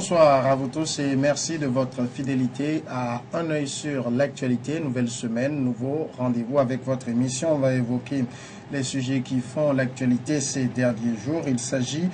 bonsoir à vous tous et merci de votre fidélité à Un œil sur l'actualité. Nouvelle semaine, nouveau rendez-vous avec votre émission. On va évoquer les sujets qui font l'actualité ces derniers jours. Il s'agit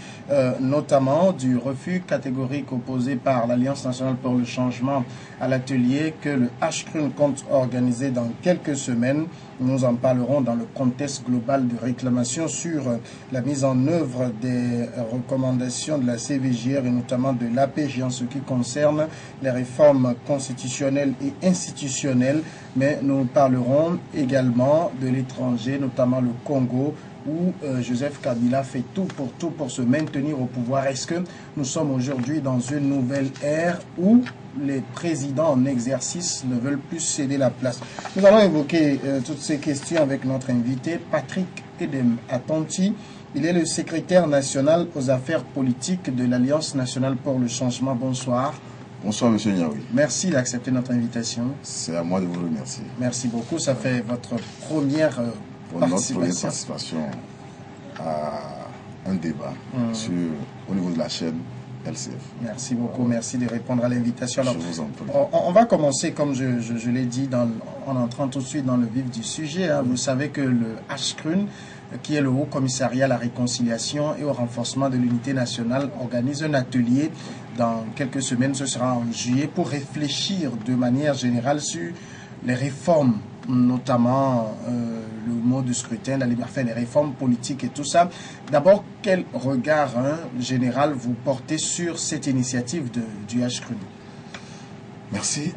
notamment du refus catégorique opposé par l'Alliance nationale pour le changement à l'atelier que le HCRUN compte organiser dans quelques semaines. Nous en parlerons dans le contexte global de réclamation sur la mise en œuvre des recommandations de la CVJR et notamment de l'APJ en ce qui concerne les réformes constitutionnelles et institutionnelles. Mais nous parlerons également de l'étranger, notamment le Congo, où Joseph Kabila fait tout pour se maintenir au pouvoir. Est-ce que nous sommes aujourd'hui dans une nouvelle ère où les présidents en exercice ne veulent plus céder la place? Nous allons évoquer toutes ces questions avec notre invité, Patrick Edem Atonti. Il est le secrétaire national aux affaires politiques de l'Alliance nationale pour le changement. Bonsoir. Bonsoir, M. Niaoui. Merci d'accepter notre invitation. C'est à moi de vous remercier. Merci beaucoup. Ça fait votre première participation à un débat au niveau de la chaîne LCF. Merci beaucoup. Merci de répondre à l'invitation. Je vous en prie. On va commencer, comme je l'ai dit, en entrant tout de suite dans le vif du sujet. Vous savez que le HCRUN, qui est le Haut Commissariat à la réconciliation et au renforcement de l'unité nationale, organise un atelier dans quelques semaines, ce sera en juillet, pour réfléchir de manière générale sur les réformes, notamment le mode de scrutin, la liberté, les réformes politiques et tout ça. D'abord, quel regard général vous portez sur cette initiative du HCRUN? Merci.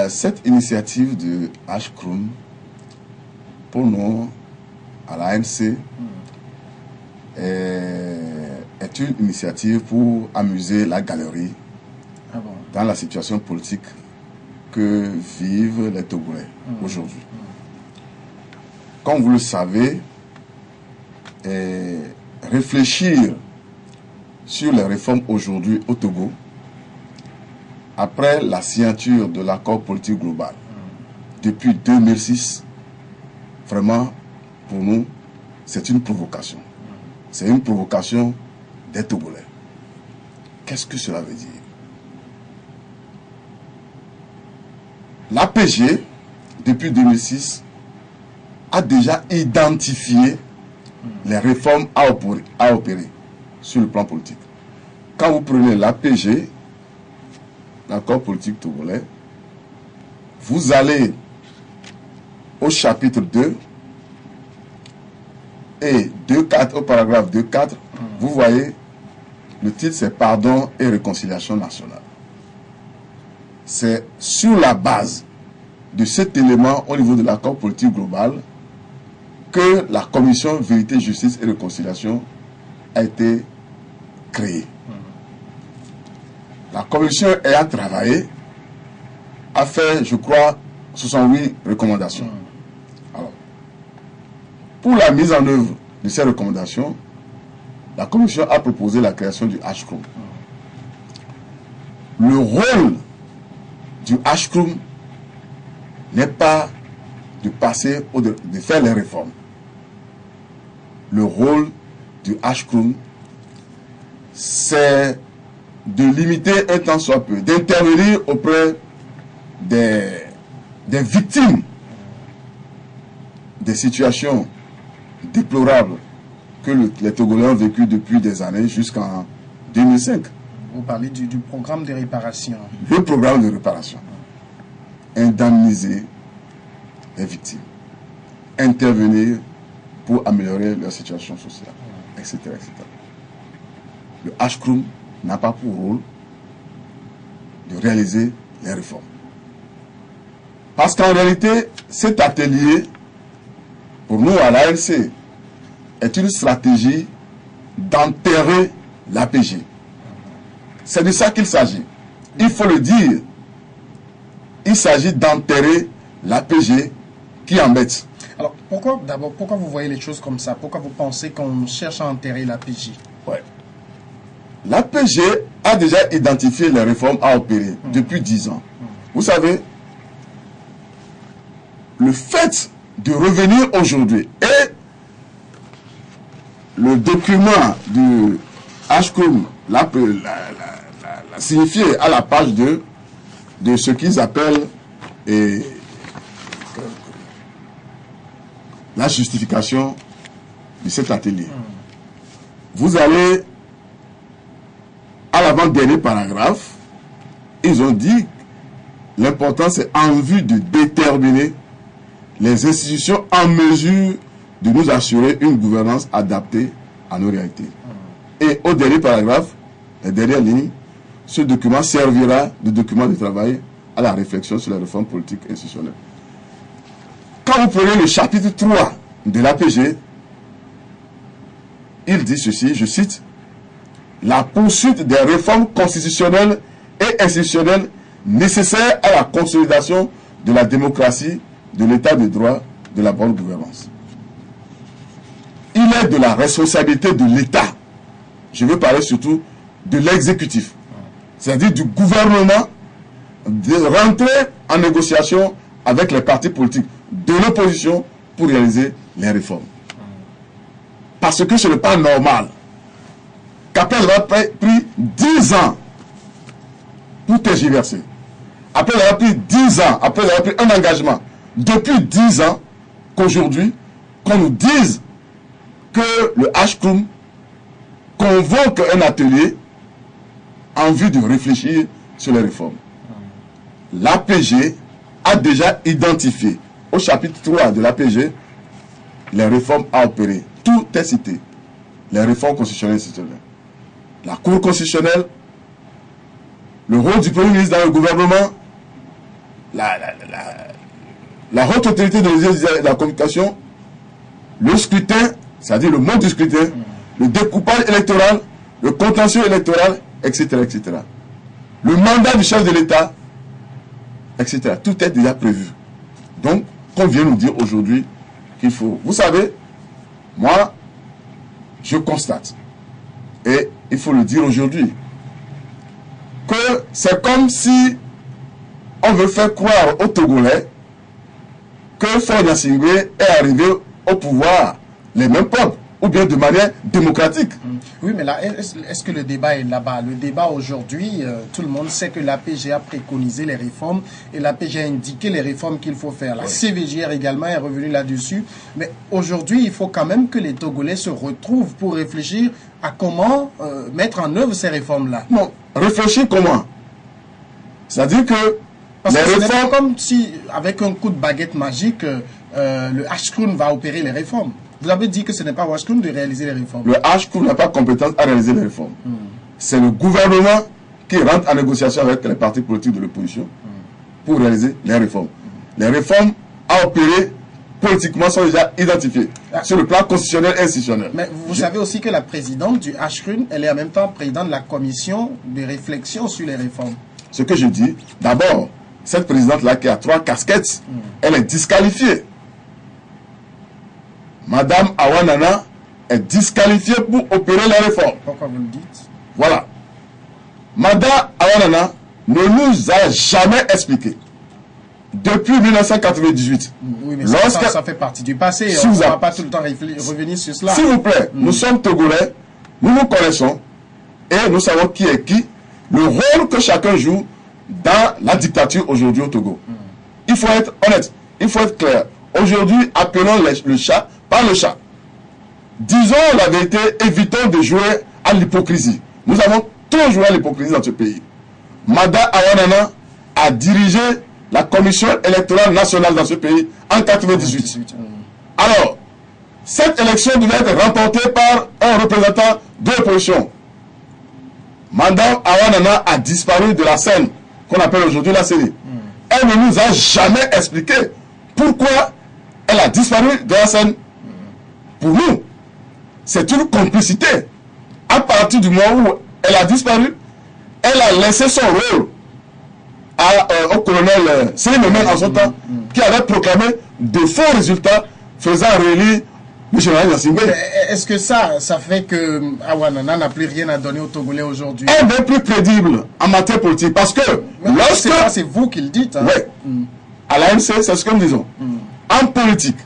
Cette initiative du HCRUN, pour nous, à l'ANC, est une initiative pour amuser la galerie dans la situation politique que vivent les Togolais aujourd'hui. Comme vous le savez, réfléchir sur les réformes aujourd'hui au Togo, après la signature de l'accord politique global depuis 2006, vraiment, pour nous, c'est une provocation. C'est une provocation des Togolais. Qu'est-ce que cela veut dire? L'APG, depuis 2006, a déjà identifié les réformes à opérer sur le plan politique. Quand vous prenez l'APG, l'accord politique togolais, vous allez au chapitre 2 et 2.4, au paragraphe 2.4, vous voyez, le titre c'est Pardon et réconciliation nationale. C'est sur la base de cet élément au niveau de l'accord politique global que la commission Vérité, Justice et Réconciliation a été créée. La commission ayant travaillé a fait, je crois, 68 recommandations. Alors, pour la mise en œuvre de ces recommandations, la commission a proposé la création du HCRUN. Le rôle du HCRUN n'est pas de passer ou de faire les réformes. Le rôle du HCRUN, c'est de limiter un tant soit peu, d'intervenir auprès des victimes des situations déplorables que les Togolais ont vécues depuis des années jusqu'en 2005. Vous parlez du programme de réparation. Le programme de réparation. Indemniser les victimes. Intervenir pour améliorer leur situation sociale, etc. etc. Le HCRUN n'a pas pour rôle de réaliser les réformes. Parce qu'en réalité, cet atelier, pour nous à l'ANC, est une stratégie d'enterrer l'APG. C'est de ça qu'il s'agit. Il faut le dire. Il s'agit d'enterrer l'APG qui embête. Alors, pourquoi vous voyez les choses comme ça? Pourquoi vous pensez qu'on cherche à enterrer l'APG? Ouais. L'APG a déjà identifié les réformes à opérer depuis 10 ans. Vous savez, le fait de revenir aujourd'hui et le document Ashkum l'a signifié à la page 2 de ce qu'ils appellent la justification de cet atelier. Vous allez à l'avant-dernier paragraphe, ils ont dit l'important c'est en vue de déterminer les institutions en mesure de nous assurer une gouvernance adaptée à nos réalités. Et au dernier paragraphe, la dernière ligne, ce document servira de document de travail à la réflexion sur la réforme politique institutionnelle. Quand vous prenez le chapitre 3 de l'APG, il dit ceci, je cite, « La poursuite des réformes constitutionnelles et institutionnelles nécessaires à la consolidation de la démocratie, de l'état de droit, de la bonne gouvernance. » Il est de la responsabilité de l'État, je veux parler surtout de l'exécutif, c'est-à-dire du gouvernement, de rentrer en négociation avec les partis politiques de l'opposition pour réaliser les réformes. Parce que ce n'est pas normal qu'après avoir pris 10 ans pour tergiverser, après avoir pris 10 ans, après avoir pris un engagement, depuis 10 ans, qu'aujourd'hui, qu'on nous dise que le HCRUM convoque un atelier en vue de réfléchir sur les réformes. L'APG a déjà identifié au chapitre 3 de l'APG les réformes à opérer. Tout est cité. Les réformes constitutionnelles et institutionnelles. La Cour constitutionnelle, le rôle du Premier ministre dans le gouvernement, la haute autorité de la communication, le scrutin, c'est-à-dire le mode du scrutin, le découpage électoral, le contentieux électoral, etc., etc. Le mandat du chef de l'État, etc. Tout est déjà prévu. Donc, qu'on vient nous dire aujourd'hui qu'il faut... Vous savez, moi, je constate, et il faut le dire aujourd'hui, que c'est comme si on veut faire croire aux Togolais que Faure Gnassingbé est arrivé au pouvoir, les mêmes peuples, ou bien de manière démocratique. Oui, mais là, est-ce que le débat est là-bas? Le débat aujourd'hui, tout le monde sait que l'APG a préconisé les réformes et l'APG a indiqué les réformes qu'il faut faire. La CVJR également est revenue là-dessus. Mais aujourd'hui, il faut quand même que les Togolais se retrouvent pour réfléchir à comment mettre en œuvre ces réformes-là. Non, réfléchir comment? C'est-à-dire que parce les que réformes... ce n'est pas comme si, avec un coup de baguette magique, le HCRUM va opérer les réformes. Vous avez dit que ce n'est pas HCRUM de réaliser les réformes. Le HCRUM n'a pas compétence à réaliser les réformes. C'est le gouvernement qui rentre en négociation avec les partis politiques de l'opposition pour réaliser les réformes. Les réformes à opérer politiquement sont déjà identifiées sur le plan constitutionnel et institutionnel. Mais vous savez aussi que la présidente du HCRUM, elle est en même temps présidente de la commission de réflexion sur les réformes. Ce que je dis, d'abord, cette présidente-là qui a 3 casquettes, elle est disqualifiée. Madame Awa Nana est disqualifiée pour opérer la réforme. Pourquoi vous le dites? Voilà. Madame Awa Nana ne nous a jamais expliqué, depuis 1998. Oui, mais ça fait partie du passé. On ne va pas tout le temps revenir sur cela. S'il vous plaît, nous sommes Togolais, nous nous connaissons et nous savons qui est qui, le rôle que chacun joue dans la dictature aujourd'hui au Togo. Il faut être honnête, il faut être clair. Aujourd'hui, appelons le chat par le chat. Disons la vérité, évitons de jouer à l'hypocrisie. Nous avons trop joué à l'hypocrisie dans ce pays. Madame Awa Nana a dirigé la commission électorale nationale dans ce pays en 1998. Alors, cette élection devait être remportée par un représentant de l'opposition. Madame Awa Nana a disparu de la scène qu'on appelle aujourd'hui la CENI. Elle ne nous a jamais expliqué pourquoi elle a disparu de la scène. Pour nous, c'est une complicité. À partir du moment où elle a disparu, elle a laissé son rôle au colonel Céline Memel en son temps, qui avait proclamé de faux résultats faisant réélire le général Gnassingbé. Est-ce que ça fait que Awa Nana n'a plus rien à donner aux Togolais aujourd'hui? Elle est plus crédible en matière politique parce que lorsque... C'est vous qui le dites. Hein? Oui. À l'AMC, c'est ce que nous disons. En politique,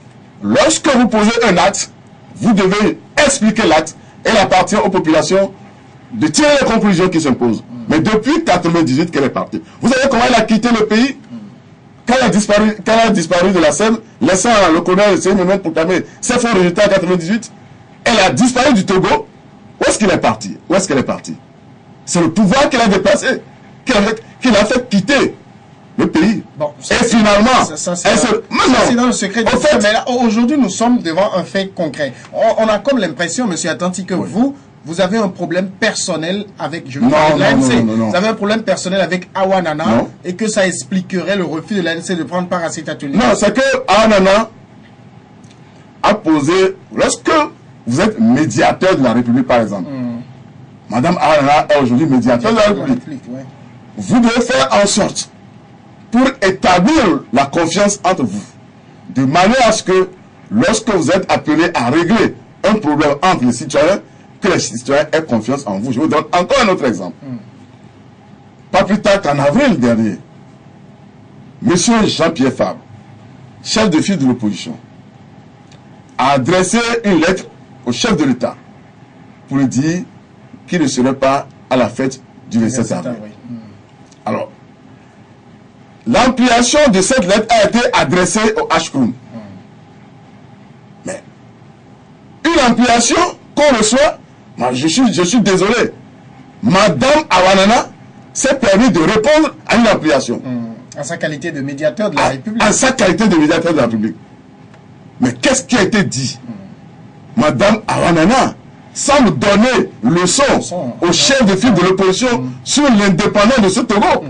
lorsque vous posez un acte, vous devez expliquer l'acte et il appartient aux populations de tirer les conclusions qui s'imposent. Mais depuis 1998 qu'elle est partie. Vous savez comment elle a quitté le pays? Quand elle a disparu de la scène, laissant le colonel Seymour proclamer ses faux résultats en 1998, elle a disparu du Togo. Où est-ce qu'elle est partie? Où est-ce qu'elle est partie? C'est le pouvoir qu'elle a déplacé, qui l'a fait quitter le pays. Bon, et finalement, c'est dans le secret. En fait, mais là, aujourd'hui, nous sommes devant un fait concret. On a comme l'impression, monsieur Attanti, que vous avez un problème personnel avec l'ANC. Vous avez un problème personnel avec Awanana et que ça expliquerait le refus de l'ANC de prendre part à cet atelier. Non, c'est que Awanana a posé, lorsque vous êtes médiateur de la République, par exemple, Madame Awanana est aujourd'hui médiateur de la République. Vous devez faire en sorte pour établir la confiance entre vous, de manière à ce que lorsque vous êtes appelé à régler un problème entre les citoyens, que les citoyens aient confiance en vous. Je vous donne encore un autre exemple. Pas plus tard qu'en avril dernier, M. Jean-Pierre Fabre, chef de file de l'opposition, a adressé une lettre au chef de l'État pour lui dire qu'il ne serait pas à la fête du 27 avril. Alors, l'ampliation de cette lettre a été adressée au HCRUM. Mais une ampliation qu'on reçoit, moi, je suis désolé. Madame Awanana s'est permis de répondre à une ampliation. En sa qualité de médiateur de la République. En sa qualité de médiateur de la République. Mais qu'est-ce qui a été dit? Madame Awanana semble donner leçon au chef de file de l'opposition sur l'indépendance de ce Togo.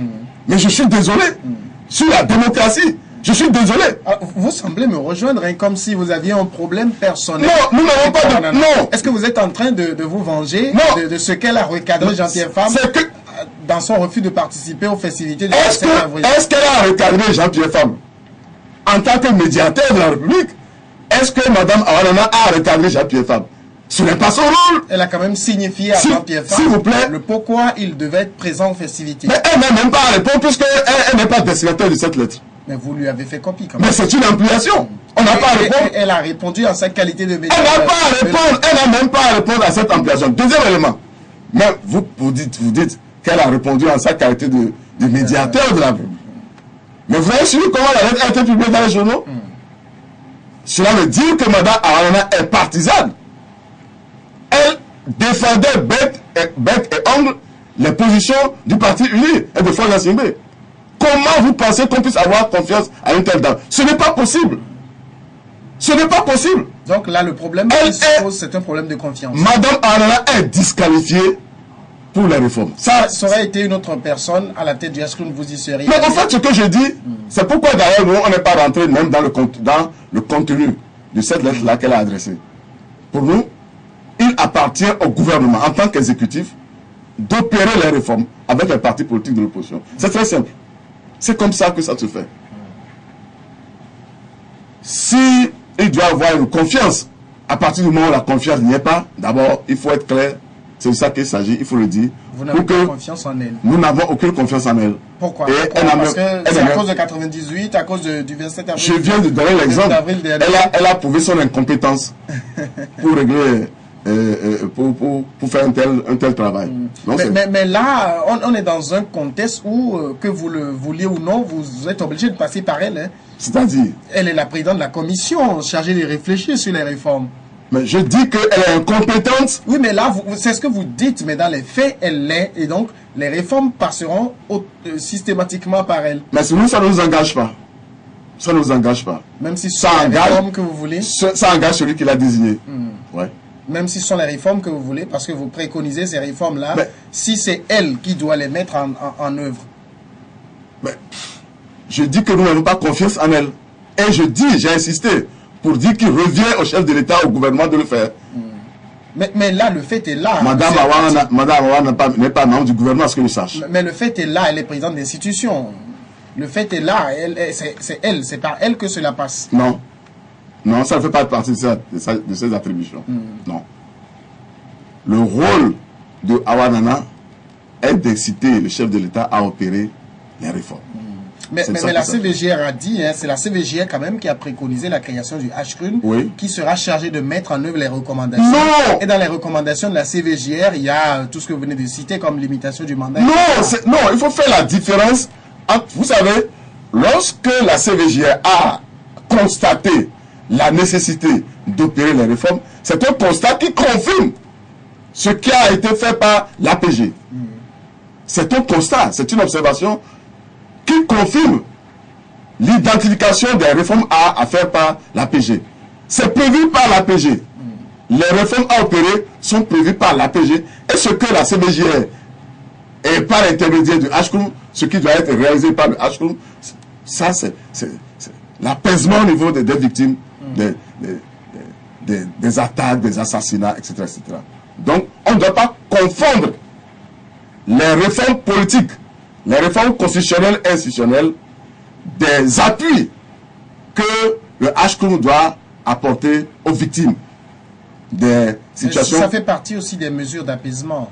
Mais je suis désolé. Sur la démocratie, je suis désolé. Vous semblez me rejoindre comme si vous aviez un problème personnel. Non, nous n'avons pas de... Non. Est-ce que vous êtes en train de vous venger de ce qu'elle a recadré Jean-Pierre Fabre dans son refus de participer aux festivités du 27 avril? Est-ce qu'elle a recadré Jean-Pierre Fabre en tant que médiateur de la République? Est-ce que Mme Awanana a recadré Jean-Pierre Fabre? Ce n'est pas son rôle. Elle a quand même signifié à Jean-Pierre Fabre, s'il vous plaît, le pourquoi il devait être présent aux festivités. Mais elle n'a même pas à répondre puisqu'elle n'est pas destinataire de cette lettre. Mais vous lui avez fait copie quand même. Mais c'est une ampliation. On n'a pas à répondre. Elle a répondu en sa qualité de médiateur. Elle n'a pas à répondre. Elle n'a même pas à répondre à cette ampliation. Deuxième élément. Mais vous dites qu'elle a répondu en sa qualité de médiateur de la République. Mais vous avez suivi comment la lettre a été publiée dans les journaux? Cela veut dire que Mme Awanana est partisane. Elle défendait bec et ongle les positions du Parti uni et de Force Assemblée. Comment vous pensez qu'on puisse avoir confiance à une telle dame? Ce n'est pas possible. Ce n'est pas possible. Donc là, le problème qui se pose, c'est un problème de confiance. Madame Awanana est disqualifiée pour les réformes. Ça aurait été une autre personne à la tête du HCRUM, vous y seriez. Mais en fait, ce que je dis, c'est pourquoi d'ailleurs nous, on n'est pas rentré même dans le contenu de cette lettre-là qu'elle a adressée. Pour nous, il appartient au gouvernement, en tant qu'exécutif, d'opérer les réformes avec les partis politiques de l'opposition. C'est très simple. C'est comme ça que ça se fait. Si il doit avoir une confiance, à partir du moment où la confiance n'y est pas, d'abord, il faut être clair. C'est de ça qu'il s'agit, il faut le dire. Vous n'avez pas confiance en elle. Nous n'avons aucune confiance en elle. Pourquoi? Parce que c'est à cause de 98, à cause du 27 avril. Je viens de donner l'exemple. Elle a prouvé son incompétence pour régler, pour faire un tel travail. Donc, mais là, on est dans un contexte où, que vous le vouliez ou non, vous êtes obligé de passer par elle. Hein. C'est-à-dire? Elle est la présidente de la commission chargée de réfléchir sur les réformes. Mais je dis qu'elle est incompétente. Oui, mais là, c'est ce que vous dites, mais dans les faits, elle l'est. Et donc, les réformes passeront systématiquement par elle. Mais nous, ça ne nous engage pas. Ça ne nous engage pas. Même si ce sont les réformes que vous voulez. Ça engage celui qui l'a désigné. Ouais. Même si ce sont les réformes que vous voulez, parce que vous préconisez ces réformes-là, si c'est elle qui doit les mettre en œuvre. Mais je dis que nous n'avons pas confiance en elle. Et j'ai insisté, pour dire qu'il revient au chef de l'État, au gouvernement de le faire. Mais là, le fait est là. Madame Awanana n'est pas membre du gouvernement, à ce que je sache. Mais le fait est là, elle est présidente d'institution. Le fait est là, c'est par elle que cela passe. Non. Non, ça ne fait pas partie de ses attributions. Non. Le rôle de Awanana est d'inciter le chef de l'État à opérer les réformes. Mais la CVGR a dit, hein, c'est la CVGR quand même qui a préconisé la création du HCRUN, qui sera chargé de mettre en œuvre les recommandations. Non. Et dans les recommandations de la CVGR, il y a tout ce que vous venez de citer comme limitation du mandat. Non, il faut faire la différence entre, vous savez, lorsque la CVGR a constaté la nécessité d'opérer les réformes, c'est un constat qui confirme ce qui a été fait par l'APG. C'est un constat, c'est une observation qui confirme l'identification des réformes à faire par l'APG. C'est prévu par l'APG. Les réformes à opérer sont prévues par l'APG. Et ce que la CVGR et par l'intermédiaire du HCRUN, ce qui doit être réalisé par le HCRUN, ça c'est l'apaisement au niveau des victimes des attaques, des assassinats, etc., etc. Donc, on ne doit pas confondre les réformes politiques, les réformes constitutionnelles et institutionnelles des appuis que le HCRUN doit apporter aux victimes des situations. Ça fait partie aussi des mesures d'apaisement.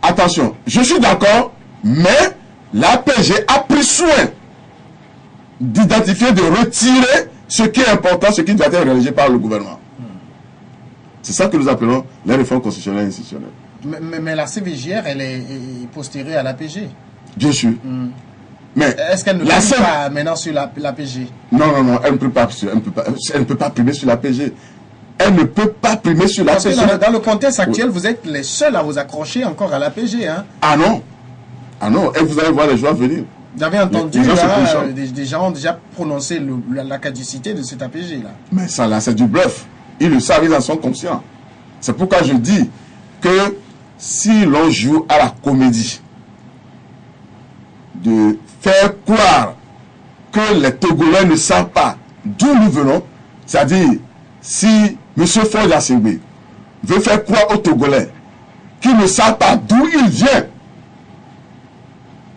Attention, je suis d'accord, mais l'APG a pris soin d'identifier, de retirer ce qui est important, ce qui doit être réalisé par le gouvernement. C'est ça que nous appelons les réformes constitutionnelles et institutionnelles. Mais la CVGR, elle est postérieure à l'APG. Bien sûr. Mais est-ce qu'elle ne peut pas maintenant sur l'APG? Non, elle ne peut pas, elle ne peut pas primer sur l'APG. Elle ne peut pas primer sur l'APG. Parce que dans le contexte actuel, vous êtes les seuls à vous accrocher encore à l'APG. Hein? Ah non. Et vous allez voir les jours à venir. Vous avez entendu, des gens ont déjà prononcé la caducité de cet APG là. Mais ça là, c'est du bluff. Ils le savent, ils en sont conscients. C'est pourquoi je dis que si l'on joue à la comédie de faire croire que les Togolais ne savent pas d'où nous venons, c'est-à-dire si M. Faure Gnassingbé veut faire croire aux Togolais qu'ils ne savent pas d'où il vient,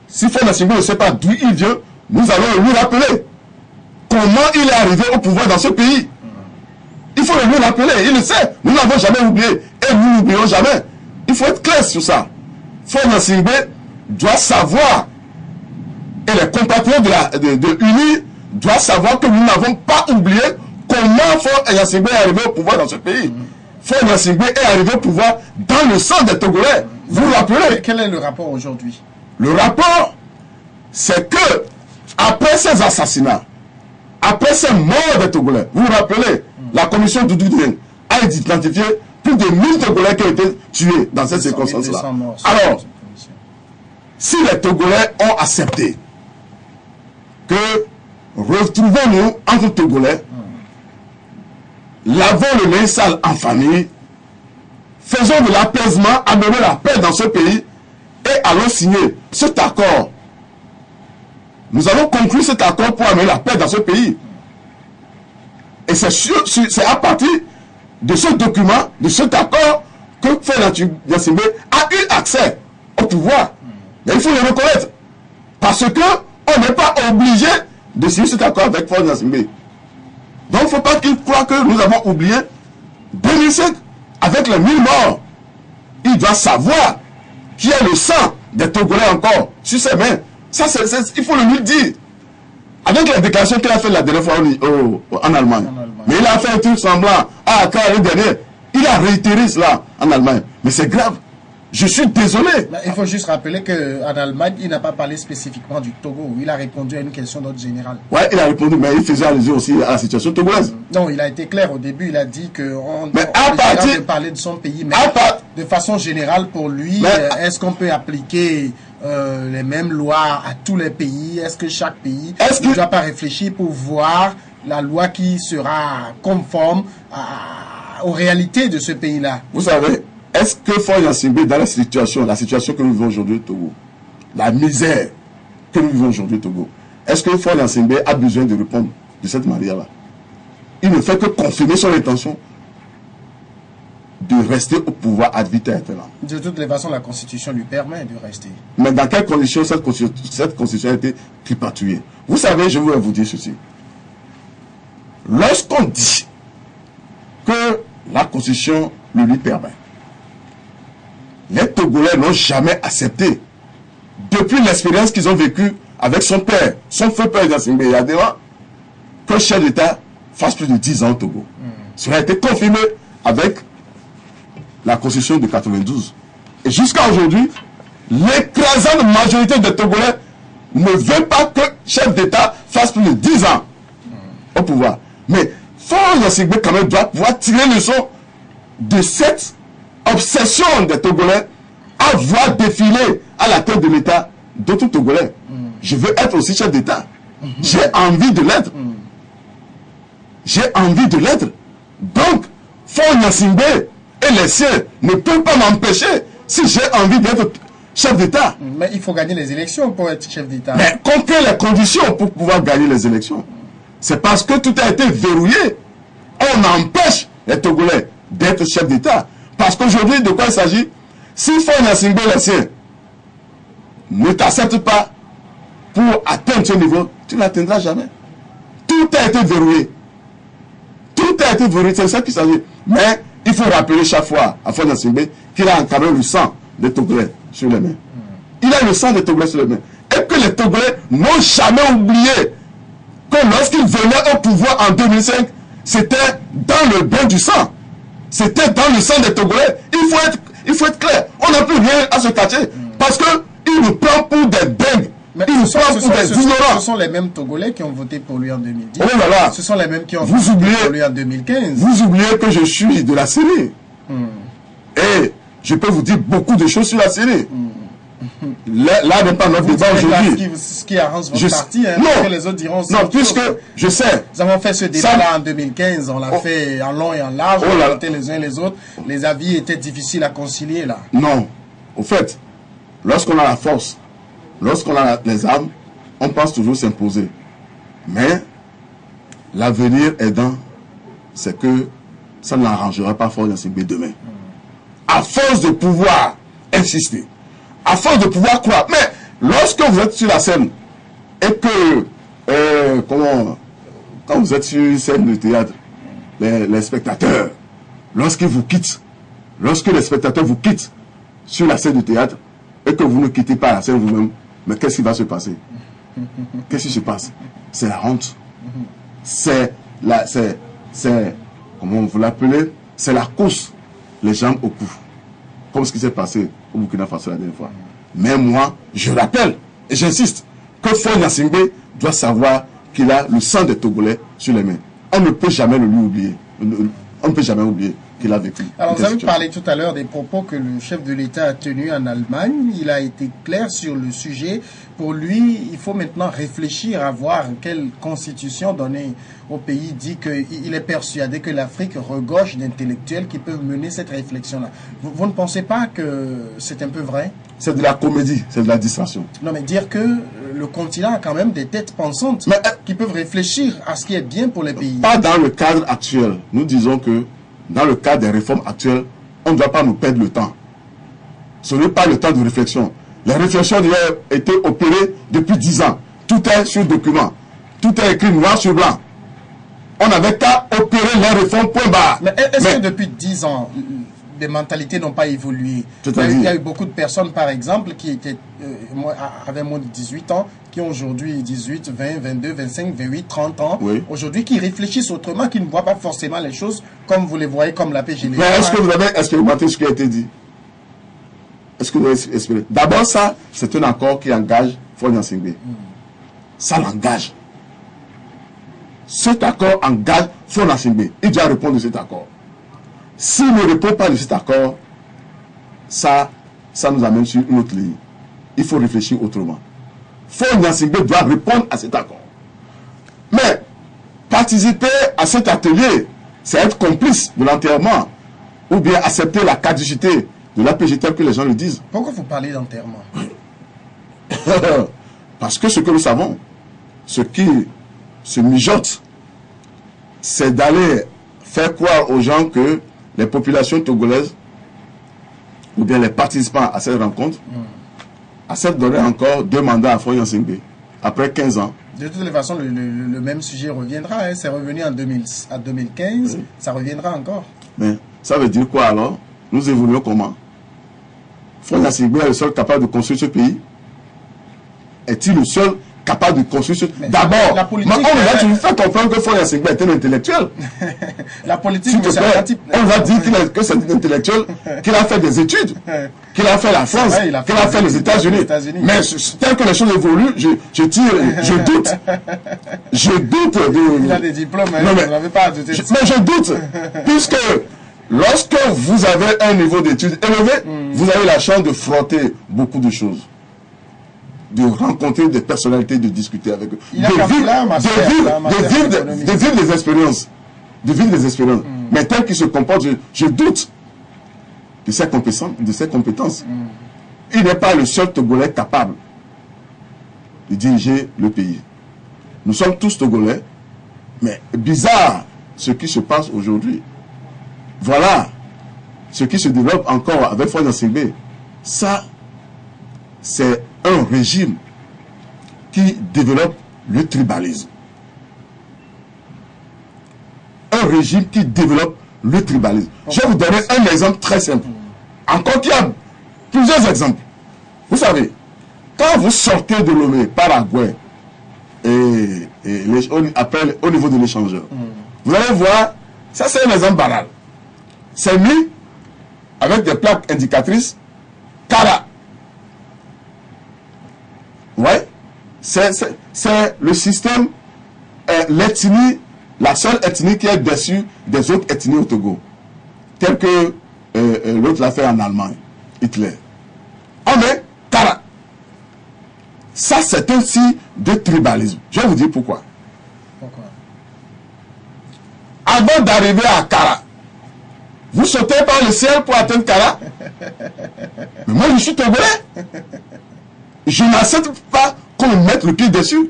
si Faure Gnassingbé ne sait pas d'où il vient, nous allons lui rappeler comment il est arrivé au pouvoir dans ce pays. Il faut le lui rappeler, il le sait, nous n'avons jamais oublié et nous n'oublions jamais. Il faut être clair sur ça. Faure Gnassingbé doit savoir, et les compatriotes de UNI doivent savoir que nous n'avons pas oublié comment Faure Gnassingbé est arrivé au pouvoir dans ce pays. Faure Gnassingbé est arrivé au pouvoir dans le sang des Togolais. Vous vous rappelez? Quel est le rapport aujourd'hui? Le rapport, c'est que après ces assassinats, après ces morts des Togolais, vous vous rappelez, la commission Doudou Dieng a identifié plus de 1000 Togolais qui ont été tués dans cette circonstance-là. Alors, si les Togolais ont accepté que retrouvons-nous entre Togolais, lavons le linge sale en famille, faisons de l'apaisement, amenons la paix dans ce pays et allons signer cet accord. Nous allons conclure cet accord pour amener la paix dans ce pays. Et c'est à partir de ce document, de cet accord, que Faure Gnassingbé a eu accès au pouvoir. Mais il faut le reconnaître. Parce que on n'est pas obligé de signer cet accord avec Faure Gnassingbé. Donc il ne faut pas qu'il croie que nous avons oublié 2005 avec les 1000 morts. Il doit savoir qui est le sang des Togolais encore sur ses mains. Ça, il faut le lui dire. Avec la déclaration qu'il a fait la dernière fois en Allemagne. Mais il a fait un truc semblant. Quand l'année dernière, il a réitéré cela en Allemagne. Mais c'est grave. Je suis désolé. Il faut juste rappeler qu'en Allemagne, il n'a pas parlé spécifiquement du Togo. Il a répondu à une question d'ordre général. Ouais, il a répondu, mais il faisait allusion aussi à la situation togolaise. Non, il a été clair au début. Il a dit qu'on de parler de son pays. Mais de façon générale, pour lui, est-ce qu'on peut appliquer les mêmes lois à tous les pays? Est-ce que chaque pays ne doit pas réfléchir pour voir la loi qui sera conforme aux réalités de ce pays-là? Vous savez, est-ce que Faure Gnassingbé, dans la situation que nous vivons aujourd'hui au Togo, la misère que nous vivons aujourd'hui au Togo, est-ce que Faure Gnassingbé a besoin de répondre de cette manière-là? Il ne fait que confirmer son intention de rester au pouvoir ad vitam aeternam. De toutes les façons, la Constitution lui permet de rester. Mais dans quelles conditions cette Constitution a été tripatouillée? Vous savez, je vais vous dire ceci. Lorsqu'on dit que la Constitution le lui permet, les Togolais n'ont jamais accepté, depuis l'expérience qu'ils ont vécue avec son père, son feu père Gnassingbé Yadéa, que le chef d'État fasse plus de 10 ans au Togo. Cela a été confirmé avec la constitution de 92. Et jusqu'à aujourd'hui, l'écrasante majorité des Togolais ne veut pas que le chef d'État fasse plus de 10 ans au pouvoir. Mais Faure Gnassingbé quand même doit pouvoir tirer le son de cette obsession des Togolais à voir défiler à la tête de l'État d'autres Togolais. Je veux être aussi chef d'État. J'ai envie de l'être. J'ai envie de l'être. Donc, Faure Gnassingbé et les siens ne peuvent pas m'empêcher si j'ai envie d'être chef d'État. Mais il faut gagner les élections pour être chef d'État. Mais quelles sont les conditions pour pouvoir gagner les élections? C'est parce que tout a été verrouillé. On empêche les Togolais d'être chef d'État. Parce qu'aujourd'hui, de quoi il s'agit? Si Faure Gnassingbé et les siens ne t'acceptent pas pour atteindre ce niveau, tu ne l'atteindras jamais. Tout a été verrouillé. Tout a été verrouillé, c'est ça qu'il s'agit. Mais il faut rappeler chaque fois à Faure Gnassingbé qu'il a encadré le sang des Togolais sur les mains. Il a le sang des Togolais sur les mains. Et que les Togolais n'ont jamais oublié que lorsqu'ils venaient au pouvoir en 2005, c'était dans le bain du sang. C'était dans le sang des Togolais. Il faut être clair. On n'a plus rien à se cacher. Parce qu'il nous prend pour des dingues. Il nous prend pour des ignorants. Ce sont les mêmes Togolais qui ont voté pour lui en 2010. Oh là là. Ce sont les mêmes qui ont voté pour lui en 2015. Vous oubliez que je suis de la Syrie. Et je peux vous dire beaucoup de choses sur la Syrie. Là n'est pas notre débat aujourd'hui. Ce qui arrange votre parti, hein, non, que les autres diront non, puisque je sais. Nous avons fait ce débat-là en 2015, on l'a fait en long et en large, on a voté les uns et les autres. Les avis étaient difficiles à concilier là. Non, au fait, lorsqu'on a la force, lorsqu'on a les armes, on pense toujours s'imposer. Mais l'avenir aidant, c'est que ça n'arrangera pas Faure Gnassingbé demain. À force de pouvoir insister, à force de pouvoir croire. Mais lorsque vous êtes sur la scène et que, quand vous êtes sur une scène de théâtre, les spectateurs, lorsqu'ils vous quittent, lorsque les spectateurs vous quittent sur la scène de théâtre et que vous ne quittez pas la scène vous-même, mais qu'est-ce qui va se passer? Qu'est-ce qui se passe? C'est la honte. Comment vous l'appelez? C'est la course, les jambes au cou. Comme ce qui s'est passé au Burkina Faso la dernière fois. Mais moi, je rappelle et j'insiste que Faure Gnassingbé doit savoir qu'il a le sang des Togolais sur les mains. On ne peut jamais lui oublier. On ne peut jamais oublier qu'il a vécu. Alors, vous avez parlé tout à l'heure des propos que le chef de l'État a tenus en Allemagne. Il a été clair sur le sujet. Pour lui, il faut maintenant réfléchir à voir quelle constitution donner au pays. Dit qu'il est persuadé que l'Afrique regorge d'intellectuels qui peuvent mener cette réflexion-là. Vous ne pensez pas que c'est un peu vrai? C'est de la comédie, c'est de la distraction. Non, mais dire que le continent a quand même des têtes pensantes qui peuvent réfléchir à ce qui est bien pour les pays. Pas dans le cadre actuel. Nous disons que dans le cadre des réformes actuelles, on ne doit pas nous perdre le temps. Ce n'est pas le temps de réflexion. Les réflexions ont été opérées depuis 10 ans. Tout est sur document. Tout est écrit noir sur blanc. On n'avait qu'à opérer les réformes, point barre. Mais est-ce que depuis 10 ans, les mentalités n'ont pas évolué? Il y a eu beaucoup de personnes, par exemple, qui avaient moins de 18 ans, qui ont aujourd'hui 18, 20, 22, 25, 28, 30 ans, aujourd'hui qui réfléchissent autrement, qui ne voient pas forcément les choses comme vous les voyez, comme la paix générale. Mais est-ce que vous avez expérimenté ce qui a été dit? Est-ce que vous avez expérimenté? D'abord, ça, c'est un accord qui engage Faure Gnassingbé. Ça l'engage. Cet accord engage Faure Gnassingbé. Il doit répondre de cet accord. S'il ne répond pas de cet accord, ça nous amène sur une autre ligne. Il faut réfléchir autrement. Faure Gnassingbé doit répondre à cet accord. Mais participer à cet atelier, c'est être complice de l'enterrement ou bien accepter la caducité de l'APG tel que les gens le disent. Pourquoi vous parlez d'enterrement? Parce que ce que nous savons, ce qui se mijote, c'est d'aller faire croire aux gens que les populations togolaises ou bien les participants à cette rencontre acceptent de donner encore 2 mandats à Faure Gnassingbé après 15 ans. De toutes les façons, le même sujet reviendra. Hein. C'est revenu en 2015, ça reviendra encore. Mais ça veut dire quoi alors? Nous évoluons comment? Faure Gnassingbé est le seul capable de construire ce pays? Est-il le seul capable de construire. D'abord, on nous a toujours fait comprendre que Faure Gnassingbé était un intellectuel. La politique, on nous a dit que c'est un intellectuel, qu'il a fait des études, qu'il a fait la France, qu'il a fait les États-Unis. Mais tel que les choses évoluent, je doute. Je doute de... Il a des diplômes, hein, non, mais, vous n'avez pas à douter. Mais je doute, puisque lorsque vous avez un niveau d'études élevé, vous avez la chance de frotter beaucoup de choses, de rencontrer des personnalités, de discuter avec eux, de vivre des expériences. Mais tel qu'il se comporte, je doute de ses compétences. Il n'est pas le seul Togolais capable de diriger le pays. Nous sommes tous Togolais, mais bizarre ce qui se passe aujourd'hui. Voilà ce qui se développe encore avec Faure Gnassingbé. Ça, c'est un régime qui développe le tribalisme. Un régime qui développe le tribalisme. Je vais vous donner un exemple très simple. Encore qu'il y a plusieurs exemples. Vous savez, quand vous sortez de Lomé par Agoué et au niveau de l'échangeur, vous allez voir, ça c'est un exemple banal. C'est mis avec des plaques indicatrices Kara. Ouais, c'est le système, l'ethnie, la seule ethnie qui est dessus des autres ethnies au Togo. Tel que l'autre l'a fait en Allemagne, Hitler. On met Kara. Ça, c'est un signe de tribalisme. Je vais vous dire pourquoi. Pourquoi? Avant d'arriver à Kara, vous sautez par le ciel pour atteindre Kara. Mais moi, je suis Togolais. Je n'accepte pas qu'on me mette le pied dessus.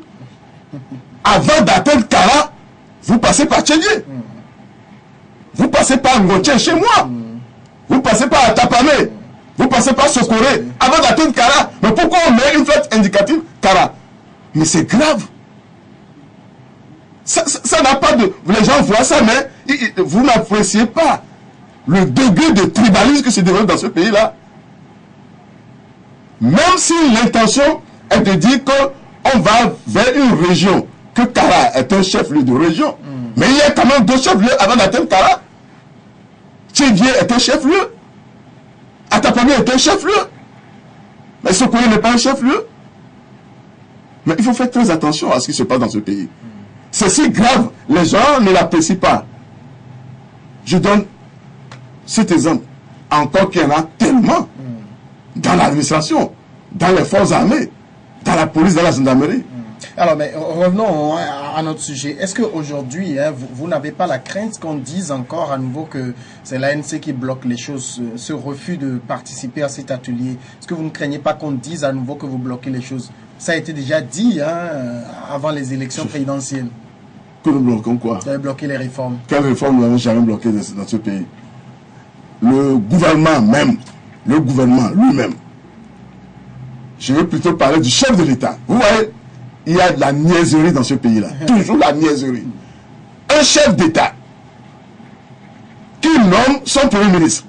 Avant d'atteindre Kara, vous passez par Tchédié. Vous passez par Ngotié chez moi. Vous passez par Atapamé. Vous passez par Sokoré. Avant d'atteindre Kara. Mais pourquoi on met une flèche indicative Kara? Mais c'est grave. Ça n'a pas de... Les gens voient ça, mais vous n'appréciez pas le degré de tribalisme qui se développe dans ce pays-là. Même si l'intention est de dire qu'on va vers une région, que Kara est un chef-lieu de région, mais il y a quand même deux chefs-lieux avant d'atteindre Kara. Tchédié est un chef-lieu. Atapamé est un chef-lieu. Mais Sokoré n'est pas un chef-lieu. Mais il faut faire très attention à ce qui se passe dans ce pays. C'est si grave, les gens ne l'apprécient pas. Je donne cet exemple. Encore qu'il y en a tellement dans l'administration, dans les forces armées, dans la police, dans la gendarmerie. Alors, mais revenons à notre sujet. Est-ce qu'aujourd'hui, vous n'avez pas la crainte qu'on dise encore à nouveau que c'est l'ANC qui bloque les choses, ce refus de participer à cet atelier? Est-ce que vous ne craignez pas qu'on dise à nouveau que vous bloquez les choses? Ça a été déjà dit avant les élections présidentielles. Que nous bloquons quoi? Vous avez bloqué les réformes. Quelles réformes nous n'avons jamais bloquées dans ce pays? Le gouvernement même, le gouvernement lui-même. Je veux plutôt parler du chef de l'État. Vous voyez, il y a de la niaiserie dans ce pays-là. Toujours la niaiserie. Un chef d'État qui nomme son premier ministre.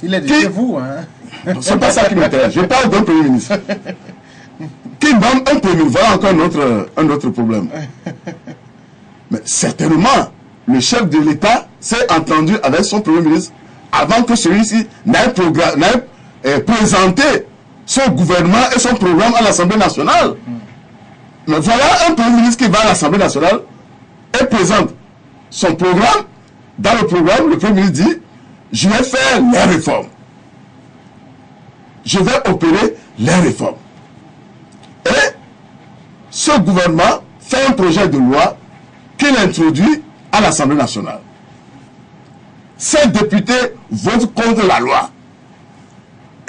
Il est de chez vous, hein? C'est pas ça qui m'intéresse. Je parle d'un premier ministre. Qui nomme un premier ministre. Voilà encore un autre problème. Mais certainement, le chef de l'État s'est entendu avec son premier ministre avant que celui-ci n'ait présenté son gouvernement et son programme à l'Assemblée nationale. Mais voilà un premier ministre qui va à l'Assemblée nationale et présente son programme. Dans le programme, le premier ministre dit: je vais faire les réformes. Je vais opérer les réformes. Et ce gouvernement fait un projet de loi qu'il introduit à l'Assemblée nationale. Ces députés votent contre la loi.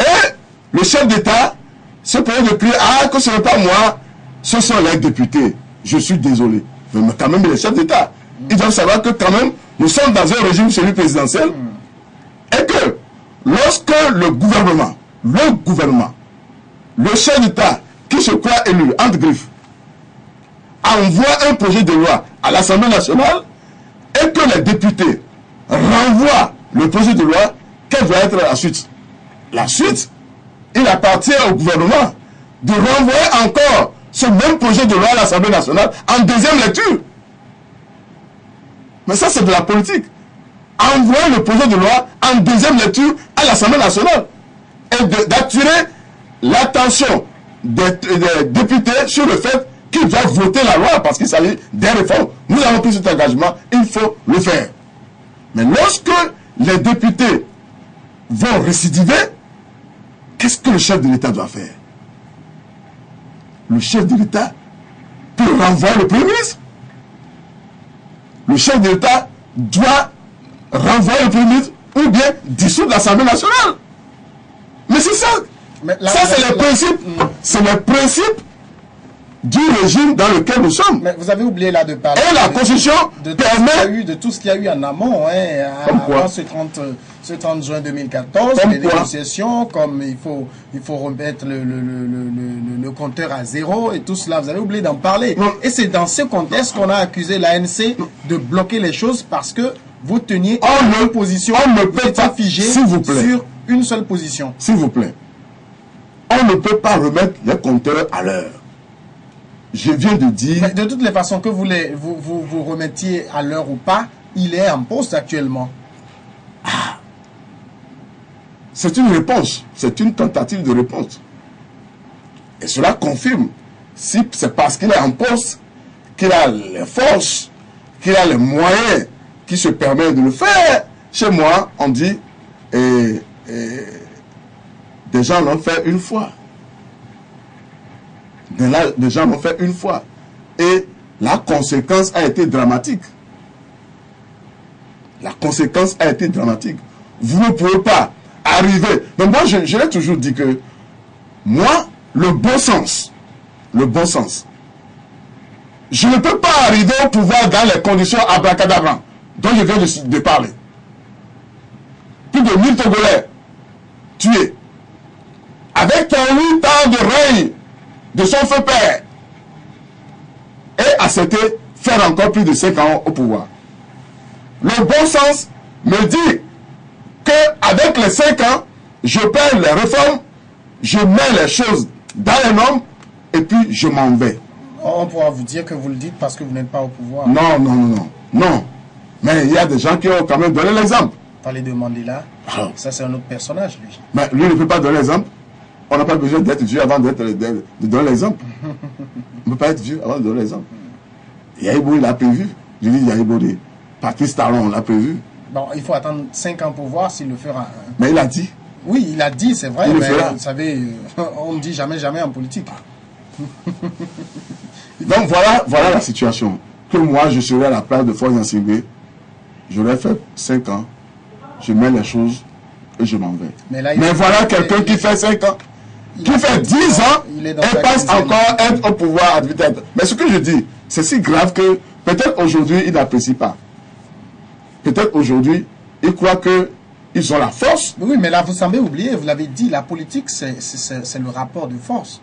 Et le chef d'État se permet de crier: ah, que ce n'est pas moi, ce sont les députés. Je suis désolé. Mais quand même, il est chef d'État. Ils doivent savoir que quand même, nous sommes dans un régime semi-présidentiel. Et que lorsque le gouvernement, le chef d'État qui se croit élu, entre griffes, envoie un projet de loi à l'Assemblée nationale et que les députés renvoient le projet de loi, quelle doit être la suite? La suite, il appartient au gouvernement de renvoyer encore ce même projet de loi à l'Assemblée nationale en deuxième lecture. Mais ça, c'est de la politique. Envoyer le projet de loi en deuxième lecture à l'Assemblée nationale et d'attirer l'attention des députés sur le fait qu'ils doivent voter la loi parce qu'il s'agit des réformes. Nous avons pris cet engagement, il faut le faire. Mais lorsque les députés vont récidiver, qu'est-ce que le chef de l'État doit faire? Le chef de l'État peut renvoyer le Premier ministre. Le chef de l'État doit renvoyer le Premier ministre ou bien dissoudre l'Assemblée nationale. Mais c'est ça. Ça, c'est le principe. C'est le principe du régime dans lequel nous sommes. Mais vous avez oublié là de parler. Et la Constitution permet de tout ce qu'il y a eu en amont, avant ce 30 juin 2014, comme les négociations, comme il faut remettre le compteur à zéro et tout cela. Vous avez oublié d'en parler. Et c'est dans ce contexte qu'on a accusé l'ANC de bloquer les choses parce que vous teniez une position. On ne peut pas figé sur une seule position. S'il vous plaît. On ne peut pas remettre les compteurs à l'heure. Je viens de dire... Mais de toutes les façons, que vous remettiez à l'heure ou pas, il est en poste actuellement. Ah. C'est une réponse. C'est une tentative de réponse. Et cela confirme. Si c'est parce qu'il est en poste, qu'il a les forces, qu'il a les moyens, qui se permettent de le faire. Chez moi, on dit... des gens l'ont fait une fois. Des gens l'ont fait une fois. Et la conséquence a été dramatique. La conséquence a été dramatique. Vous ne pouvez pas arriver. Donc moi, je l'ai toujours dit que moi, le bon sens, je ne peux pas arriver au pouvoir dans les conditions abracadabra dont je viens de parler. Plus de 1000 Togolais tués. Avec 8 ans de règne de son feu père. Et accepter faire encore plus de 5 ans au pouvoir. Le bon sens me dit qu'avec les 5 ans, je perds les réformes, je mets les choses dans les normes et puis je m'en vais. On pourra vous dire que vous le dites parce que vous n'êtes pas au pouvoir. Non. Mais il y a des gens qui ont quand même donné l'exemple. Parler de Mandela, ça c'est un autre personnage, lui. Mais lui ne peut pas donner l'exemple. On n'a pas besoin d'être vieux avant de donner l'exemple. On ne peut pas être vieux avant de donner l'exemple. Yahibo, il l'a prévu. Je dis Yahibo, Patrice Talon, on l'a prévu. Bon, il faut attendre 5 ans pour voir s'il le fera. Mais il a dit. Oui, il a dit, c'est vrai. Mais vous savez, on ne dit jamais en politique. Donc voilà la situation. Que moi, je serais à la place de Foy Gnassingbé. J'aurais fait 5 ans. Je mets les choses et je m'en vais. Mais voilà quelqu'un qui fait 5 ans. Qui fait 10 ans et passe encore être au pouvoir ad vitam. Mais ce que je dis, c'est si grave que peut-être aujourd'hui, il n'apprécie pas. Peut-être aujourd'hui, il croit qu'ils ont la force. Oui, mais là, vous semblez oublier, vous l'avez dit, la politique, c'est le rapport de force.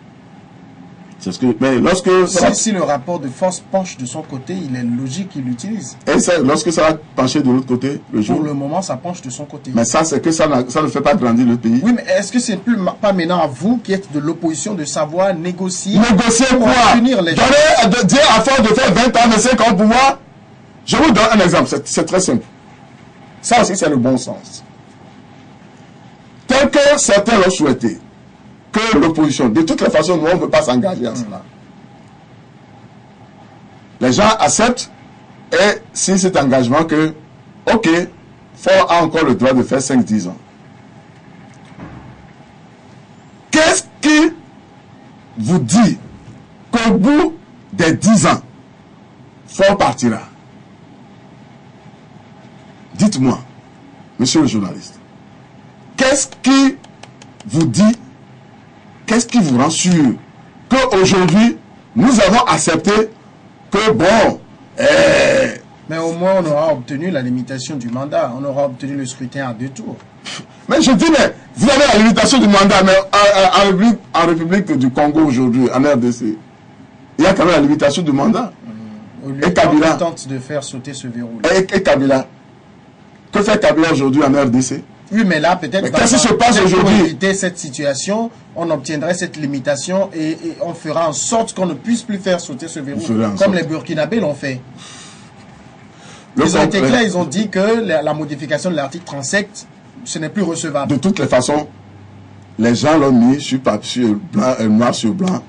C'est ce que, mais lorsque... Si le rapport de force penche de son côté, il est logique qu'il l'utilise. Et lorsque ça va pencher de l'autre côté, le jour... Pour le moment, ça penche de son côté. Mais ça, c'est que ça ne fait pas grandir le pays. Oui, mais est-ce que c'est pas maintenant à vous qui êtes de l'opposition de savoir négocier... Négocier quoi? Dire à force de faire 20 ans, 25 ans au pouvoir. Je vous donne un exemple, c'est très simple. Ça aussi, c'est le bon sens. Tel que certains l'ont souhaité, que l'opposition, de toutes les façons, nous, on ne peut pas s'engager à cela. Les gens acceptent et signent cet engagement que, ok, Ford a encore le droit de faire 5-10 ans. Qu'est-ce qui vous dit qu'au bout des 10 ans, Ford partira? Dites-moi, monsieur le journaliste, qu'est-ce qui vous dit, qu'est-ce qui vous rend sûr qu'aujourd'hui, nous avons accepté que bon... Mais au moins, on aura obtenu la limitation du mandat. On aura obtenu le scrutin à 2 tours. Mais je dis, mais vous avez la limitation du mandat, mais en République du Congo aujourd'hui, en RDC, il y a quand même la limitation du mandat. Et Kabila tente de faire sauter ce verrou. Et Kabila, que fait Kabila aujourd'hui en RDC? Oui, mais là, peut-être qu'est-ce qui se passe aujourd'hui? Pour éviter cette situation, on obtiendrait cette limitation et on fera en sorte qu'on ne puisse plus faire sauter ce verrou, comme les Burkinabés l'ont fait. Ils ont été clairs, ils ont dit que la modification de l'article 37, ce n'est plus recevable. De toutes les façons, les gens l'ont mis sur papier blanc, noir sur blanc.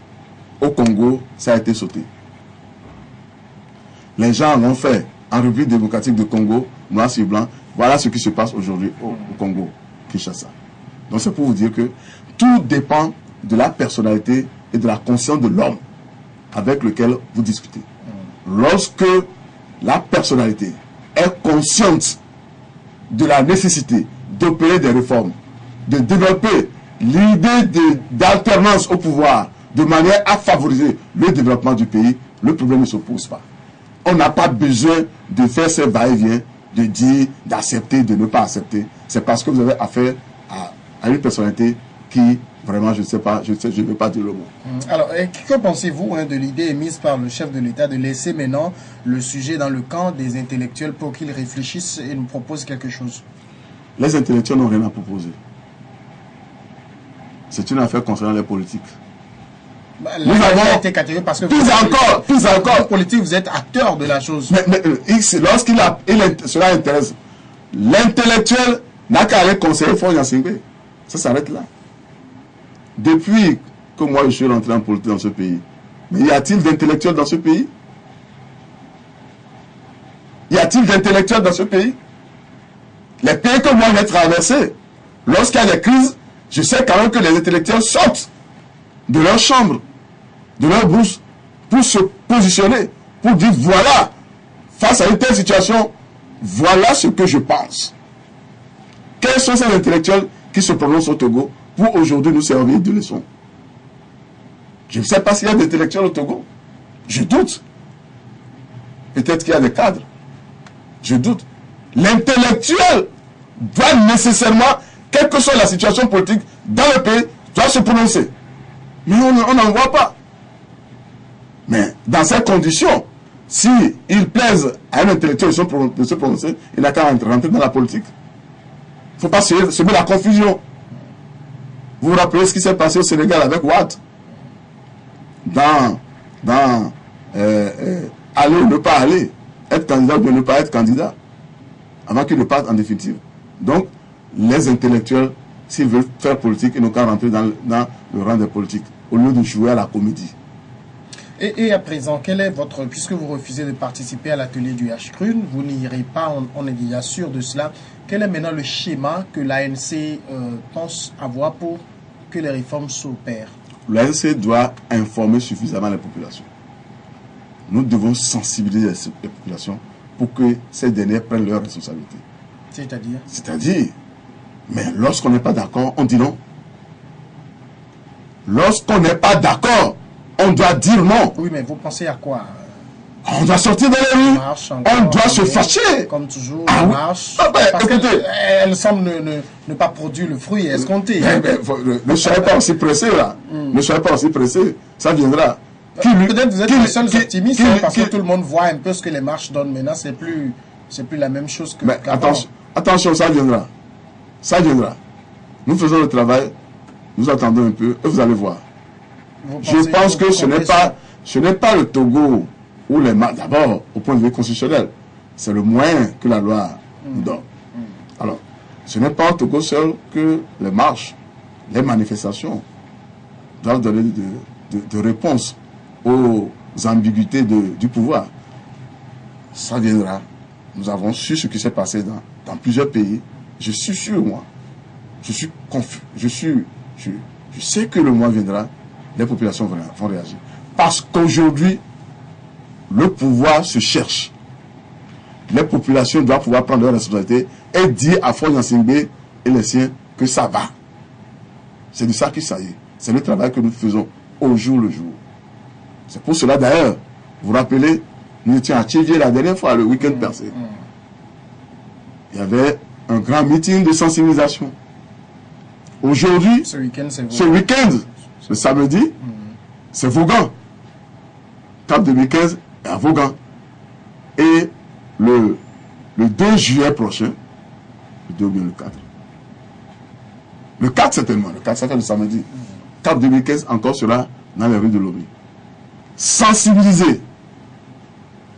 Au Congo, ça a été sauté. Les gens l'ont fait en République démocratique du Congo, noir sur blanc. Voilà ce qui se passe aujourd'hui au Congo, Kinshasa. Donc c'est pour vous dire que tout dépend de la personnalité et de la conscience de l'homme avec lequel vous discutez. Lorsque la personnalité est consciente de la nécessité d'opérer des réformes, de développer l'idée d'alternance au pouvoir de manière à favoriser le développement du pays, le problème ne se pose pas. On n'a pas besoin de faire ce va-et-vient, de dire, d'accepter, de ne pas accepter. C'est parce que vous avez affaire à une personnalité qui, vraiment, je ne sais pas, je ne veux pas dire le mot. Alors, que pensez-vous de l'idée émise par le chef de l'État de laisser maintenant le sujet dans le camp des intellectuels pour qu'ils réfléchissent et nous proposent quelque chose? Les intellectuels n'ont rien à proposer. C'est une affaire concernant les politiques. Nous avons été catégoriques parce que plus encore, politique, vous êtes acteur de la chose. Mais lorsqu'il cela intéresse, l'intellectuel n'a qu'à aller conseiller Faure Gnassingbé. Ça s'arrête là. Depuis que moi je suis rentré en politique dans ce pays, mais y a-t-il d'intellectuels dans ce pays? Y a-t-il d'intellectuels dans ce pays? Les pays que moi j'ai traversés, lorsqu'il y a des crises, je sais quand même que les intellectuels sortent de leur chambre, de leur brousse, pour se positionner, pour dire voilà, face à une telle situation, voilà ce que je pense. Quels sont ces intellectuels qui se prononcent au Togo pour aujourd'hui nous servir de leçon? Je ne sais pas s'il y a des intellectuels au Togo. Je doute. Peut-être qu'il y a des cadres. Je doute. L'intellectuel doit nécessairement, quelle que soit la situation politique dans le pays, doit se prononcer. Mais on n'en voit pas. Mais dans ces conditions, s'il plaise à un intellectuel de se prononcer, il n'a qu'à rentrer dans la politique. Il ne faut pas semer la confusion. Vous vous rappelez ce qui s'est passé au Sénégal avec Ouad? Aller ou ne pas aller, être candidat ou ne pas être candidat, avant qu'il ne parte en définitive. Donc, les intellectuels, s'ils veulent faire politique, ils n'ont qu'à rentrer dans le rang des politiques, au lieu de jouer à la comédie. Et à présent, quel est votre... Puisque vous refusez de participer à l'atelier du HCRUN, vous n'irez pas, on est déjà sûr de cela. Quel est maintenant le schéma que l'ANC pense avoir pour que les réformes s'opèrent? L'ANC doit informer suffisamment les populations. Nous devons sensibiliser les populations pour que ces dernières prennent leurs responsabilités. C'est-à-dire? C'est-à-dire, mais lorsqu'on n'est pas d'accord, on dit non. Lorsqu'on n'est pas d'accord, on doit dire non. Oui, mais vous pensez à quoi? On doit sortir dans les rues. On doit se fâcher. Comme toujours, on marche. Parce qu'elle semble ne pas produire le fruit escompté. Ne soyez pas aussi pressé là. Ne soyez pas aussi pressé. Ça viendra. Peut-être vous êtes les seuls optimistes parce que tout le monde voit un peu ce que les marches donnent maintenant. C'est plus la même chose que. Mais attention, ça viendra. Ça viendra. Nous faisons le travail. Nous attendons un peu et vous allez voir. Je pense que ce n'est pas le Togo où les marches, d'abord au point de vue constitutionnel, c'est le moyen que la loi nous donne. Alors, ce n'est pas au Togo seul que les marches, les manifestations doivent donner de réponses aux ambiguïtés du pouvoir. Ça viendra. Nous avons su ce qui s'est passé dans plusieurs pays. Je suis sûr, moi. Je suis confus. Je sais que le mois viendra, les populations vont réagir. Parce qu'aujourd'hui, le pouvoir se cherche. Les populations doivent pouvoir prendre leurs responsabilités et dire à Faure Gnassingbé et les siens que ça va. C'est de ça qu'il s'agit. C'est le travail que nous faisons au jour le jour. C'est pour cela d'ailleurs, vous vous rappelez, nous étions à Tchévier la dernière fois, le week-end passé. Il y avait un grand meeting de sensibilisation. Aujourd'hui, ce week-end, le samedi, c'est Vaughan. Cap 2015 est à Vaughan. Et le 2 juillet prochain, le 2 ou bien le 4. Le 4 certainement, le 4 c'est le samedi. CAP 2015 encore sera dans les rues de Lomé. Sensibiliser,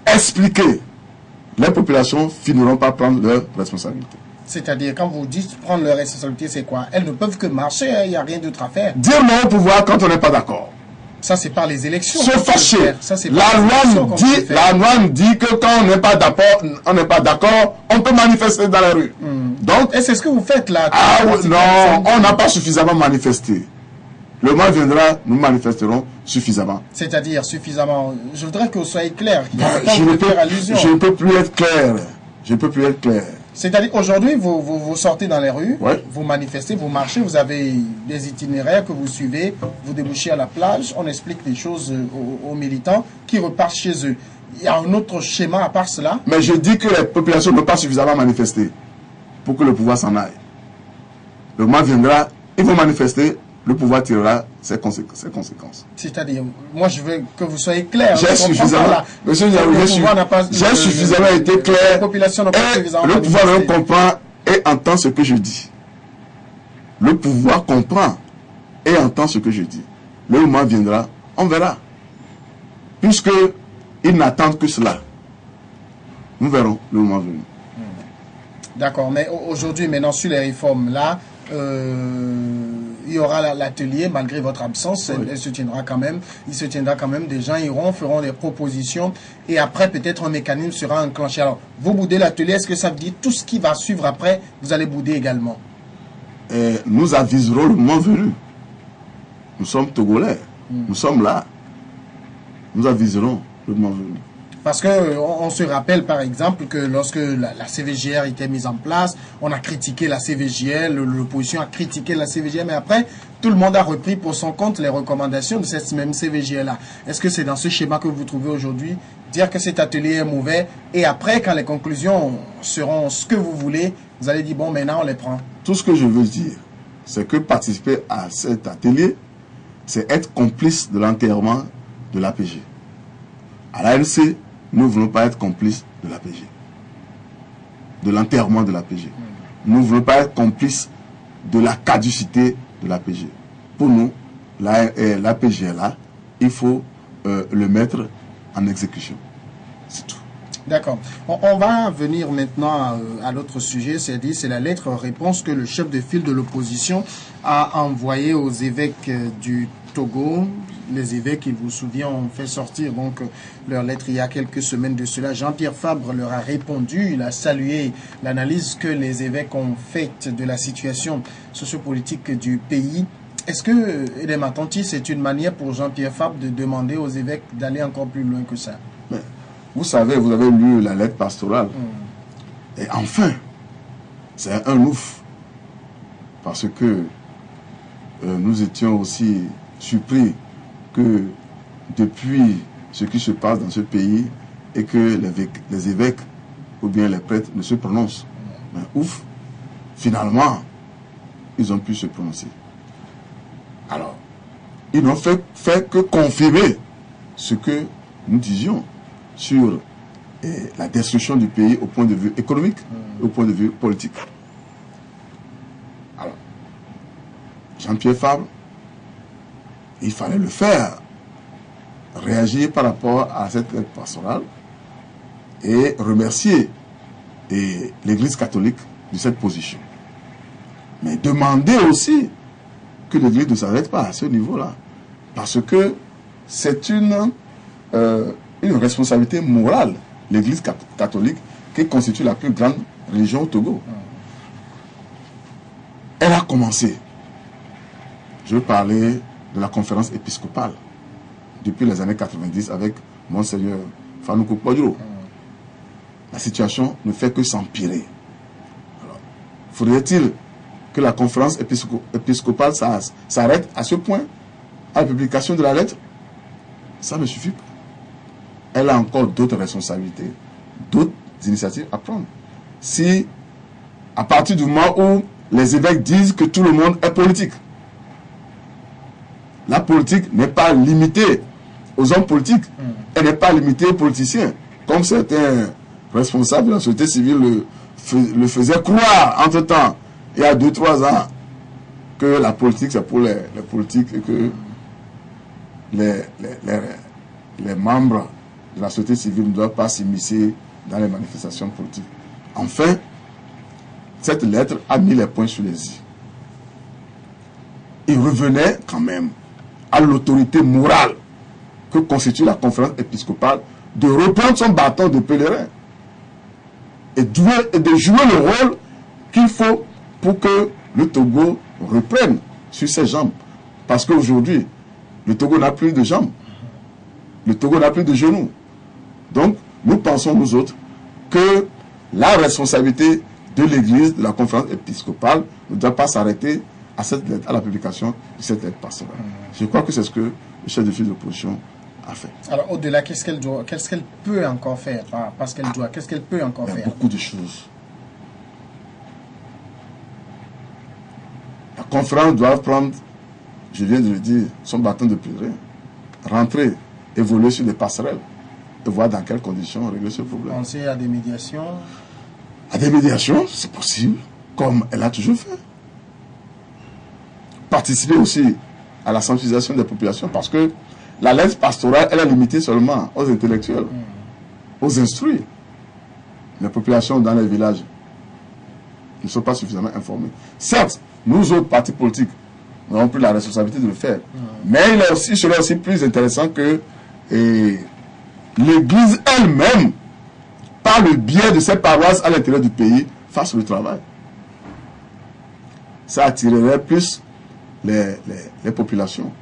expliquer, les populations finiront par prendre leurs responsabilités. C'est-à-dire, quand vous dites prendre leurs responsabilités, c'est quoi? Elles ne peuvent que marcher, il n'y a rien d'autre à faire. Dire non au pouvoir quand on n'est pas d'accord. Ça, c'est par les élections. Se fâcher. La loi nous dit que quand on n'est pas d'accord, on peut manifester dans la rue. Donc, et c'est ce que vous faites là. Ah oui, non, on n'a pas suffisamment manifesté. Le moment viendra, nous manifesterons suffisamment. C'est-à-dire suffisamment. Je voudrais que vous soyez clair. Je ne peux plus être clair. Je ne peux plus être clair. C'est-à-dire, aujourd'hui, vous sortez dans les rues, ouais. Vous manifestez, vous marchez, vous avez des itinéraires que vous suivez, vous débouchez à la plage, on explique des choses aux militants qui repartent chez eux. Il y a un autre schéma à part cela? Mais je dis que les populations n'ont pas suffisamment manifesté pour que le pouvoir s'en aille. Le moment viendra, ils vont manifester, le pouvoir tirera ses conséquences. C'est-à-dire, moi je veux que vous soyez clair. J'ai suffisamment, monsieur Niaou, j'ai suffisamment été clair. La population n'a pas suffisamment le pouvoir le comprend et entend ce que je dis. Le pouvoir comprend et entend ce que je dis. Le moment viendra, on verra. Puisque ils n'attendent que cela. Nous verrons le moment venu. D'accord, mais aujourd'hui, maintenant, sur les réformes, là, il y aura l'atelier, malgré votre absence, oui. Elle se tiendra quand même. Il se tiendra quand même. Des gens iront, feront des propositions, et après, peut-être un mécanisme sera enclenché. Alors, vous boudez l'atelier, est-ce que ça veut dire tout ce qui va suivre après, vous allez bouder également? Nous aviserons le moment venu. Nous sommes Togolais. Nous sommes là. Nous aviserons le moment venu. Parce qu'on se rappelle par exemple que lorsque la CVJR était mise en place, on a critiqué la CVJR, l'opposition a critiqué la CVJR, mais après, tout le monde a repris pour son compte les recommandations de cette même CVJR-là. Est-ce que c'est dans ce schéma que vous trouvez aujourd'hui, dire que cet atelier est mauvais, et après, quand les conclusions seront ce que vous voulez, vous allez dire, bon, maintenant on les prend? Tout ce que je veux dire, c'est que participer à cet atelier, c'est être complice de l'enterrement de l'APG. À l'ANC, nous ne voulons pas être complices de l'APG, de l'enterrement de l'APG. Nous ne voulons pas être complices de la caducité de l'APG. Pour nous, l'APG est là, il faut le mettre en exécution. C'est tout. D'accord. On va venir maintenant à l'autre sujet, c'est la lettre-réponse que le chef de file de l'opposition a envoyée aux évêques du Togo. Les évêques, il vous souvient, ont fait sortir donc leur lettre il y a quelques semaines de cela. Jean-Pierre Fabre leur a répondu, il a salué l'analyse que les évêques ont faite de la situation sociopolitique du pays. Est-ce que, Edem Atanti, c'est une manière pour Jean-Pierre Fabre de demander aux évêques d'aller encore plus loin que ça? Mais, vous savez, vous avez lu la lettre pastorale. Et enfin, c'est un ouf. Parce que nous étions aussi surpris que depuis ce qui se passe dans ce pays et que les évêques ou bien les prêtres ne se prononcent. Mais ouf, finalement, ils ont pu se prononcer. Alors, ils n'ont fait que confirmer ce que nous disions sur la destruction du pays au point de vue économique, au point de vue politique. Alors, Jean-Pierre Fabre, il fallait le faire, réagir par rapport à cette lettre pastorale et remercier l'Église catholique de cette position. Mais demander aussi que l'Église ne s'arrête pas à ce niveau-là, parce que c'est une responsabilité morale, l'Église catholique, qui constitue la plus grande religion au Togo. Elle a commencé. Je veux parler de la conférence épiscopale depuis les années 90 avec Monseigneur Fanoukou Podro. La situation ne fait que s'empirer. Faudrait-il que la conférence épiscopale s'arrête à ce point, à la publication de la lettre? Ça ne suffit pas. Elle a encore d'autres responsabilités, d'autres initiatives à prendre. Si, à partir du moment où les évêques disent que tout le monde est politique, la politique n'est pas limitée aux hommes politiques. Elle n'est pas limitée aux politiciens. Comme certains responsables de la société civile le faisaient croire entre-temps, il y a 2-3 ans. que la politique c'est pour les politiques et que les membres de la société civile ne doivent pas s'immiscer dans les manifestations politiques. Enfin, cette lettre a mis les points sur les i. Il revenait quand même à l'autorité morale que constitue la conférence épiscopale de reprendre son bâton de pèlerin et de jouer le rôle qu'il faut pour que le Togo reprenne sur ses jambes. Parce qu'aujourd'hui, le Togo n'a plus de jambes. Le Togo n'a plus de genoux. Donc, nous pensons, nous autres, que la responsabilité de l'Église, de la conférence épiscopale, ne doit pas s'arrêter à cette lettre, à la publication de cette lettre pastorale. Je crois que c'est ce que le chef de file de l'opposition a fait. Alors, au-delà, qu'est-ce qu'elle peut encore faire? Parce qu'elle doit, qu'est-ce qu'elle peut encore faire? Beaucoup de choses. La conférence doit prendre, je viens de le dire, son bâton de pèlerin, rentrer, évoluer sur les passerelles, et voir dans quelles conditions régler ce problème. Penser à des médiations? À des médiations, c'est possible, comme elle a toujours fait. Participer aussi à la sensibilisation des populations, parce que la lettre pastorale, elle est limitée seulement aux intellectuels, aux instruits. Les populations dans les villages ne sont pas suffisamment informées. Certes, nous autres partis politiques, nous n'avons plus la responsabilité de le faire. Mais il serait aussi plus intéressant que l'Église elle-même, par le biais de ses paroisses à l'intérieur du pays, fasse le travail. Ça attirerait plus les populations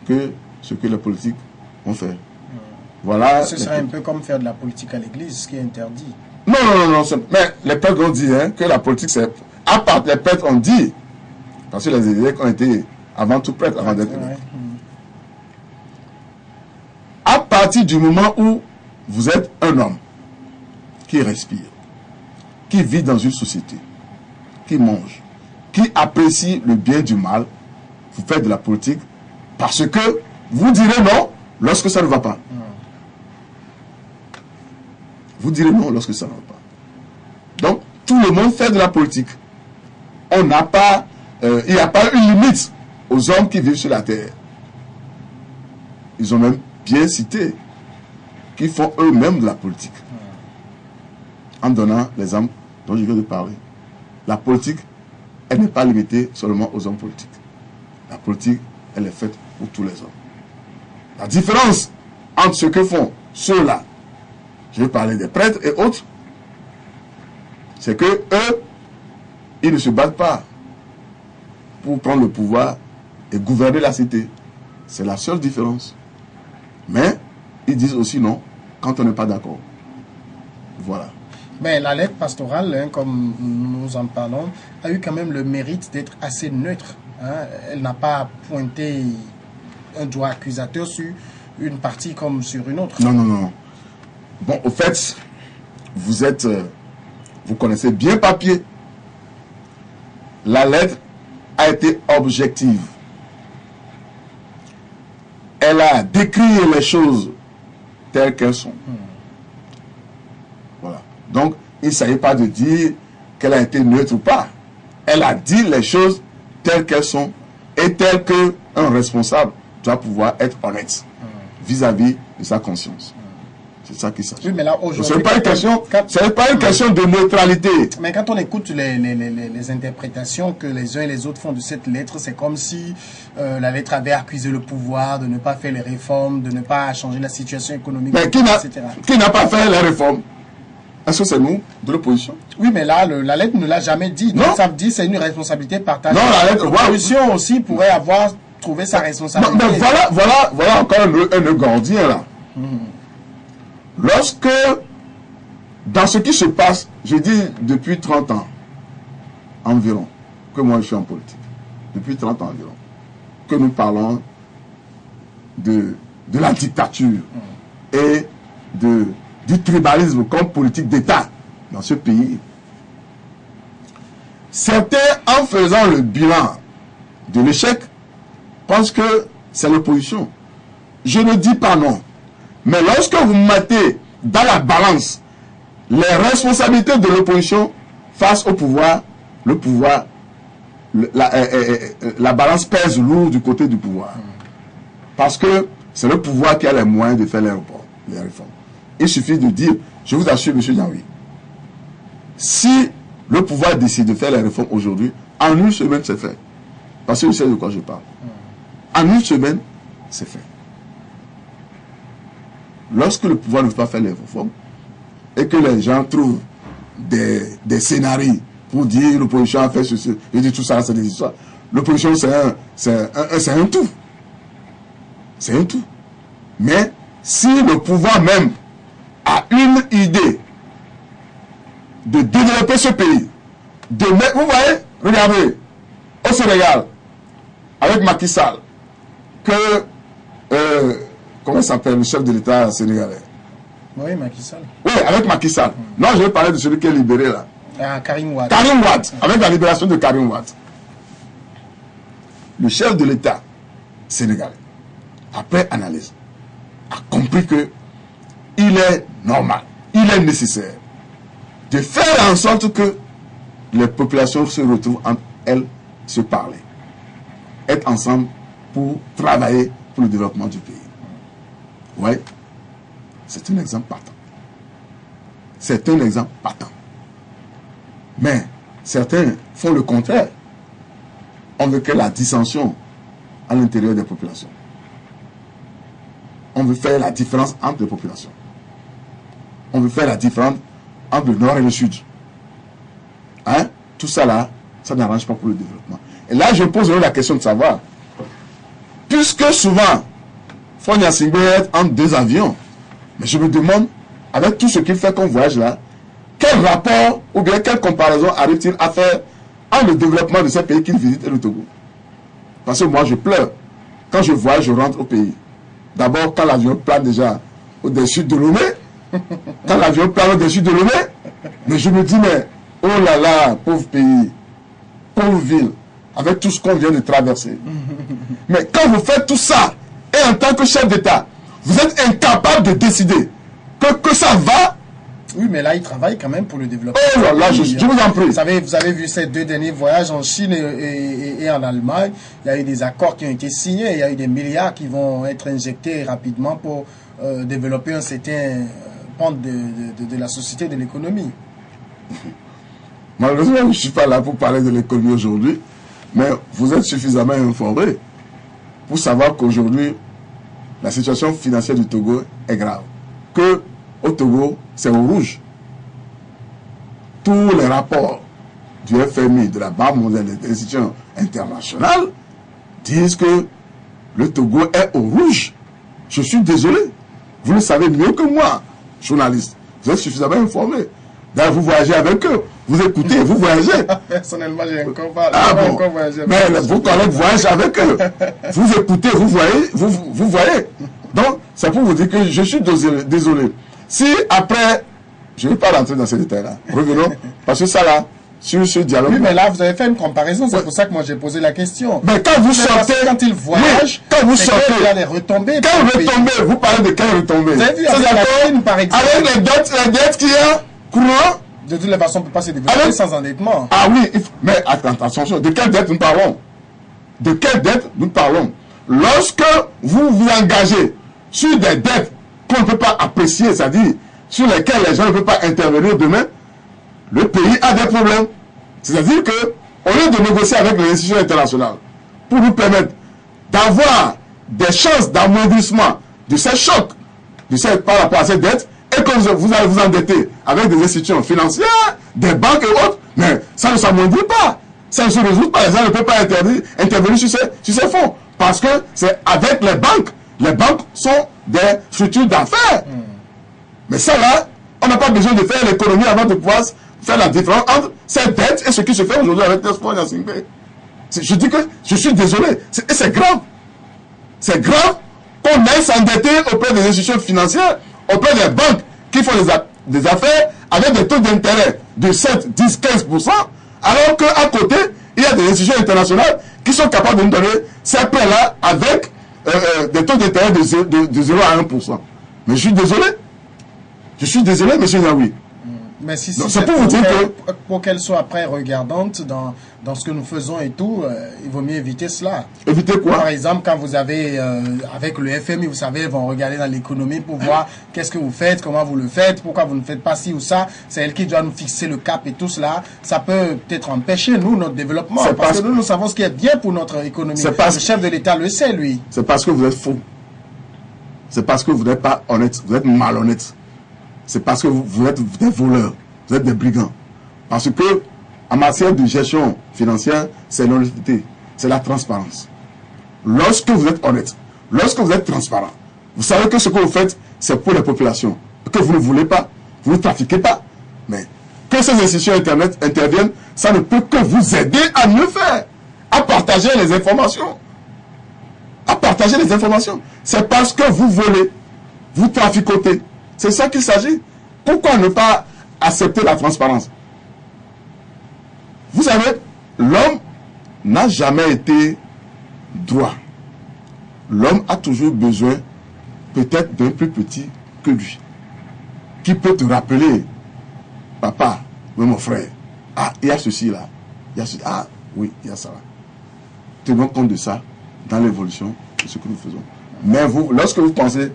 que ce que les politiques ont fait. Voilà. Ce serait un peu comme faire de la politique à l'église, ce qui est interdit. Non. Mais les prêtres ont dit que la politique, c'est... À part les prêtres ont dit, parce que les évêques ont été avant tout prêtres, avant d'être évêques. À partir du moment où vous êtes un homme qui respire, qui vit dans une société, qui mange, qui apprécie le bien du mal, vous faites de la politique parce que vous direz non lorsque ça ne va pas. Vous direz non lorsque ça ne va pas. Donc, tout le monde fait de la politique. On n'a pas, il n'y a pas une limite aux hommes qui vivent sur la terre. Ils ont même bien cité qu'ils font eux-mêmes de la politique. En donnant l'exemple dont je viens de parler. La politique, elle n'est pas limitée seulement aux hommes politiques. La politique, elle est faite pour tous les hommes. La différence entre ce que font ceux-là, je vais parler des prêtres et autres, c'est que eux, ils ne se battent pas pour prendre le pouvoir et gouverner la cité. C'est la seule différence. Mais ils disent aussi non quand on n'est pas d'accord. Voilà. Mais la lettre pastorale, comme nous en parlons, a eu quand même le mérite d'être assez neutre. Elle n'a pas pointé un doigt accusateur sur une partie comme sur une autre. Non. Bon, au fait, vous connaissez bien papier. La lettre a été objective. Elle a décrit les choses telles qu'elles sont. Voilà. Donc, il ne s'agit pas de dire qu'elle a été neutre ou pas. Elle a dit les choses telles qu'elles sont et telles qu'un responsable doit pouvoir être honnête vis-à-vis de sa conscience. C'est ça qu'il s'agit. Oui, mais là, aujourd'hui... Ce n'est pas une question de neutralité. Mais quand on écoute les interprétations que les uns et les autres font de cette lettre, c'est comme si la lettre avait accusé le pouvoir de ne pas faire les réformes, de ne pas changer la situation économique, mais etc. Qui n'a pas fait les réformes? Est-ce que c'est nous, de l'opposition? Oui, mais là, la lettre ne l'a jamais dit. Donc, ça veut dire que c'est une responsabilité partagée. Non, la lettre... L'opposition aussi pourrait avoir trouvé sa responsabilité. Mais voilà encore un nœud gordien, là. Lorsque, dans ce qui se passe, je dis depuis 30 ans environ, que moi je suis en politique, depuis 30 ans environ, que nous parlons de la dictature et du tribalisme comme politique d'État dans ce pays. Certains, en faisant le bilan de l'échec, pensent que c'est l'opposition. Je ne dis pas non. Mais lorsque vous mettez dans la balance les responsabilités de l'opposition face au pouvoir, le pouvoir la balance pèse lourd du côté du pouvoir. Parce que c'est le pouvoir qui a les moyens de faire les réformes. Il suffit de dire, je vous assure, M. Niaoui, si le pouvoir décide de faire les réformes aujourd'hui, en une semaine, c'est fait. Parce que je sais de quoi je parle. En une semaine, c'est fait. Lorsque le pouvoir ne veut pas faire les réformes, et que les gens trouvent des scénarios pour dire l'opposition a fait ceci, je dis tout ça, c'est des histoires. L'opposition, c'est un tout. C'est un tout. Mais si le pouvoir même a une idée de développer ce pays, de mettre, vous voyez, regardez, au Sénégal, avec Macky Sall, que, comment s'appelle le chef de l'État sénégalais? Oui, Macky Sall. Oui, avec Macky Sall. Non, je vais parler de celui qui est libéré là. Ah, Karim Wade. Karim Wade, avec la libération de Karim Wade. Le chef de l'État sénégalais, après analyse, a compris que il est normal, il est nécessaire de faire en sorte que les populations se retrouvent entre elles, se parler, être ensemble pour travailler pour le développement du pays. Oui, c'est un exemple partant. C'est un exemple partant. Mais certains font le contraire. On veut que la dissension à l'intérieur des populations. On veut faire la différence entre les populations. On veut faire la différence entre le nord et le sud. Hein? Tout ça là, ça n'arrange pas pour le développement. Et là, je pose la question de savoir, puisque souvent, Fonya Singbe est entre deux avions, mais je me demande, avec tout ce qu'il fait comme voyage là, quel rapport ou bien quelle comparaison arrive-t-il à faire entre le développement de ces pays qu'il visite et le Togo? Parce que moi, je pleure. Quand je voyage, je rentre au pays. D'abord, quand l'avion plane déjà au-dessus de Lomé, quand l'avion plane au-dessus de Lomé, mais je me dis, mais oh là là, pauvre pays, pauvre ville, avec tout ce qu'on vient de traverser. Mais quand vous faites tout ça, et en tant que chef d'État, vous êtes incapable de décider que ça va. Oui, mais là, il travaille quand même pour le développement. Oh là là, je vous en prie. Vous avez vu ces deux derniers voyages en Chine et en Allemagne. Il y a eu des accords qui ont été signés. Il y a eu des milliards qui vont être injectés rapidement pour développer un certain pan de la société, de l'économie. Malheureusement, je ne suis pas là pour parler de l'économie aujourd'hui, mais vous êtes suffisamment informé pour savoir qu'aujourd'hui, la situation financière du Togo est grave. Que au Togo, c'est au rouge. Tous les rapports du FMI, de la Banque mondiale, des institutions internationales disent que le Togo est au rouge. Je suis désolé. Vous le savez mieux que moi, journaliste. Vous êtes suffisamment informé. D'ailleurs, vous voyagez avec eux. Vous écoutez, vous voyagez. Personnellement, j'ai encore pas. Voyagé. Mais vos collègues voyagent avec eux. Vous écoutez, vous voyez, vous voyez. Donc, c'est pour vous dire que je suis désolé. Si après, je ne vais pas rentrer dans ces détails-là. Revenons. Parce que ça là, sur ce dialogue. Oui, mais là, vous avez fait une comparaison. C'est pour ça que moi, j'ai posé la question. Mais quand vous sortez. Quand ils voyagent, quand vous sortez. Il y a des retombées. Quelles retombées? Vous parlez de quelles retombées? Vous avez vu avec la Chine, par exemple. Avec les dettes qu'il y a, courant. De toute façon, on ne peut pas se développer sans endettement. Ah oui, mais attention, de quelle dette nous parlons? De quelle dette nous parlons? Lorsque vous vous engagez sur des dettes qu'on ne peut pas apprécier, c'est-à-dire sur lesquelles les gens ne peuvent pas intervenir demain, le pays a des problèmes. C'est-à-dire que, au lieu de négocier avec les institutions internationales pour nous permettre d'avoir des chances d'amortissement de ces chocs par rapport à ces dettes, et que vous allez vous endetter avec des institutions financières, des banques et autres, mais ça ne s'amoindrit pas. Ça ne se résout pas. Les gens ne peuvent pas intervenir sur ces fonds. Parce que c'est avec les banques. Les banques sont des structures d'affaires. Mais ça là, on n'a pas besoin de faire l'économie avant de pouvoir faire la différence entre ces dettes et ce qui se fait aujourd'hui avec l'espoir Yasingbe. Je dis que je suis désolé. Et c'est grave. C'est grave qu'on aille s'endetter auprès des institutions financières, auprès des banques qui font des affaires avec des taux d'intérêt de 7, 10, 15%, alors qu'à côté, il y a des institutions internationales qui sont capables de nous donner ces prêts-là avec des taux d'intérêt de 0 à 1%. Mais je suis désolé. Je suis désolé, M. Niaoui. Mais si c'est pour vous dire pour qu'elle soit après regardante dans ce que nous faisons et tout, il vaut mieux éviter cela. Éviter quoi? Par exemple, quand vous avez, avec le FMI, vous savez, ils vont regarder dans l'économie pour voir qu'est-ce que vous faites, comment vous le faites, pourquoi vous ne faites pas ci ou ça. C'est elle qui doit nous fixer le cap et tout cela. Ça peut peut-être empêcher, nous, notre développement. Parce que nous savons ce qui est bien pour notre économie. Le chef de l'État le sait, lui. C'est parce que vous êtes faux. C'est parce que vous n'êtes pas honnête. Vous êtes malhonnête. C'est parce que vous êtes des voleurs. Vous êtes des brigands. Parce que, en matière de gestion financière, c'est l'honnêteté. C'est la transparence. Lorsque vous êtes honnête, lorsque vous êtes transparent, vous savez que ce que vous faites, c'est pour les populations. Que vous ne voulez pas, vous ne trafiquez pas. Mais que ces institutions Internet interviennent, ça ne peut que vous aider à mieux faire, à partager les informations. À partager les informations. C'est parce que vous volez, vous traficotez. C'est ça qu'il s'agit. Pourquoi ne pas accepter la transparence? Vous savez, l'homme n'a jamais été droit. L'homme a toujours besoin peut-être d'un plus petit que lui. Qui peut te rappeler, papa, oui mon frère, ah, il y a ceci là, il y a ceci, ah, oui, il y a ça là. Tenons compte de ça dans l'évolution de ce que nous faisons. Mais vous, lorsque vous pensez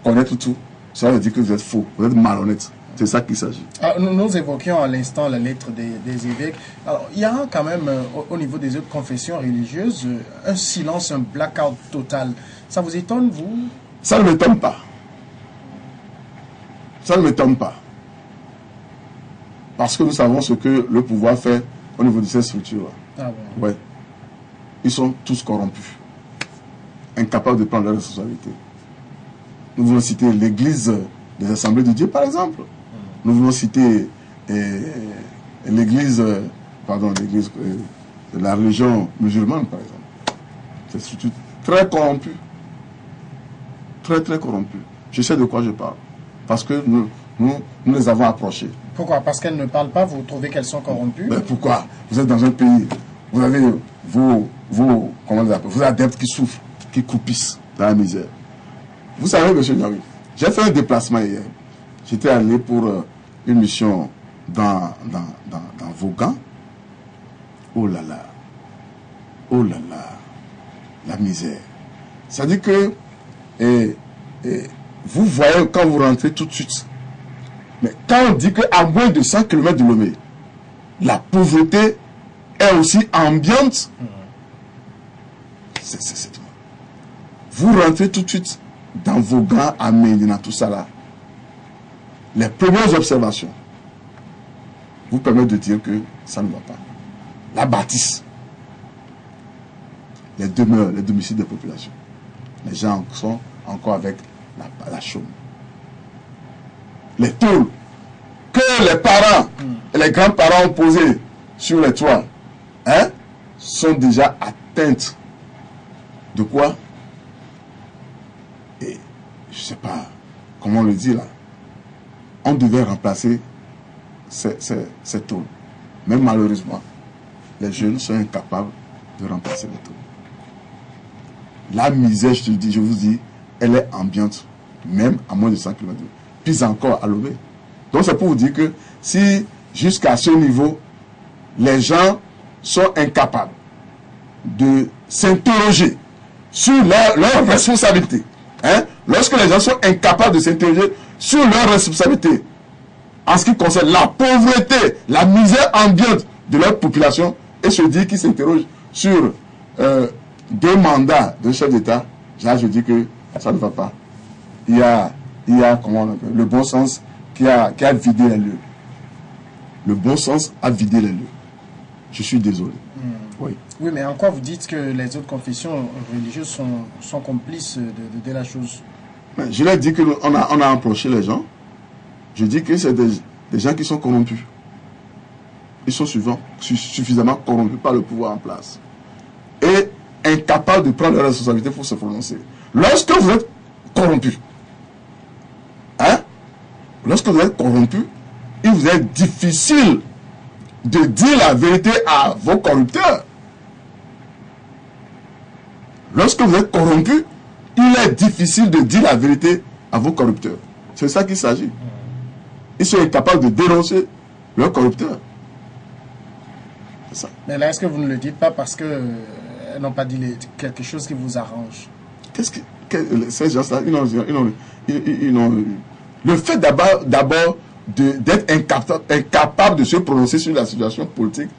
connaître tout, ça veut dire que vous êtes faux, vous êtes malhonnête. C'est ça qu'il s'agit. Nous évoquions à l'instant la lettre des évêques. Alors, il y a quand même, au niveau des autres confessions religieuses, un silence, un blackout total. Ça vous étonne, vous? Ça ne m'étonne pas. Ça ne m'étonne pas. Parce que nous savons ce que le pouvoir fait au niveau de ces structures. Ah bon? Ouais. Ils sont tous corrompus. Incapables de prendre leurs responsabilités. Nous voulons citer l'église des Assemblées de Dieu, par exemple. Nous voulons citer l'église, l'église de la religion musulmane, par exemple. C'est une structure très corrompue. Très, très corrompue. Je sais de quoi je parle. Parce que nous les avons approchées. Pourquoi? Parce qu'elles ne parlent pas, vous trouvez qu'elles sont corrompues? Mais pourquoi? Vous êtes dans un pays, vous avez vos adeptes qui souffrent, qui croupissent dans la misère. Vous savez, monsieur Nyami, j'ai fait un déplacement hier. J'étais allé pour une mission dans Vaughan. Oh là là. Oh là là. La misère. Ça dit que vous voyez quand vous rentrez tout de suite. Mais quand on dit qu'à moins de 100 km de Lomé, la pauvreté est aussi ambiante, c'est tout. Vous rentrez tout de suite dans Vaughan, à Médina, tout ça là. Les premières observations vous permettent de dire que ça ne va pas. La bâtisse, les demeures, les domiciles des populations. Les gens sont encore avec la chaume. Les tôles que les parents et les grands-parents ont posées sur les toits, sont déjà atteintes de quoi? Et je ne sais pas comment on le dit là. On devait remplacer ces tôles. Mais malheureusement, les jeunes sont incapables de remplacer les tôles. La misère, je vous dis, elle est ambiante, même à moins de 100 km. Puis encore à Lomé. Donc c'est pour vous dire que si jusqu'à ce niveau, les gens sont incapables de s'interroger sur leurs responsabilités, lorsque les gens sont incapables de s'interroger sur leurs responsabilités, en ce qui concerne la pauvreté, la misère ambiante de leur population, et se dire qu'ils s'interrogent sur 2 mandats de chef d'État, là je dis que ça ne va pas. Il y a comment on appelle, le bon sens qui a vidé les lieux. Le bon sens a vidé les lieux. Je suis désolé. Oui. Oui, mais en quoi vous dites que les autres confessions religieuses sont complices de la chose? Je leur dis qu'on a approché les gens. Je dis que c'est des gens qui sont corrompus. Ils sont suffisamment corrompus par le pouvoir en place. Et incapables de prendre leurs responsabilités pour se prononcer. Lorsque vous êtes corrompu, lorsque vous êtes corrompu, il vous est difficile de dire la vérité à vos corrupteurs. Lorsque vous êtes corrompu, il est difficile de dire la vérité à vos corrupteurs. C'est ça qu'il s'agit. Ils sont incapables de dénoncer leurs corrupteurs. C'est ça. Mais là, est-ce que vous ne le dites pas parce que n'ont pas dit quelque chose qui vous arrange? Qu'est-ce que ces gens-là, le fait d'abord d'être incapable de se prononcer sur la situation politique,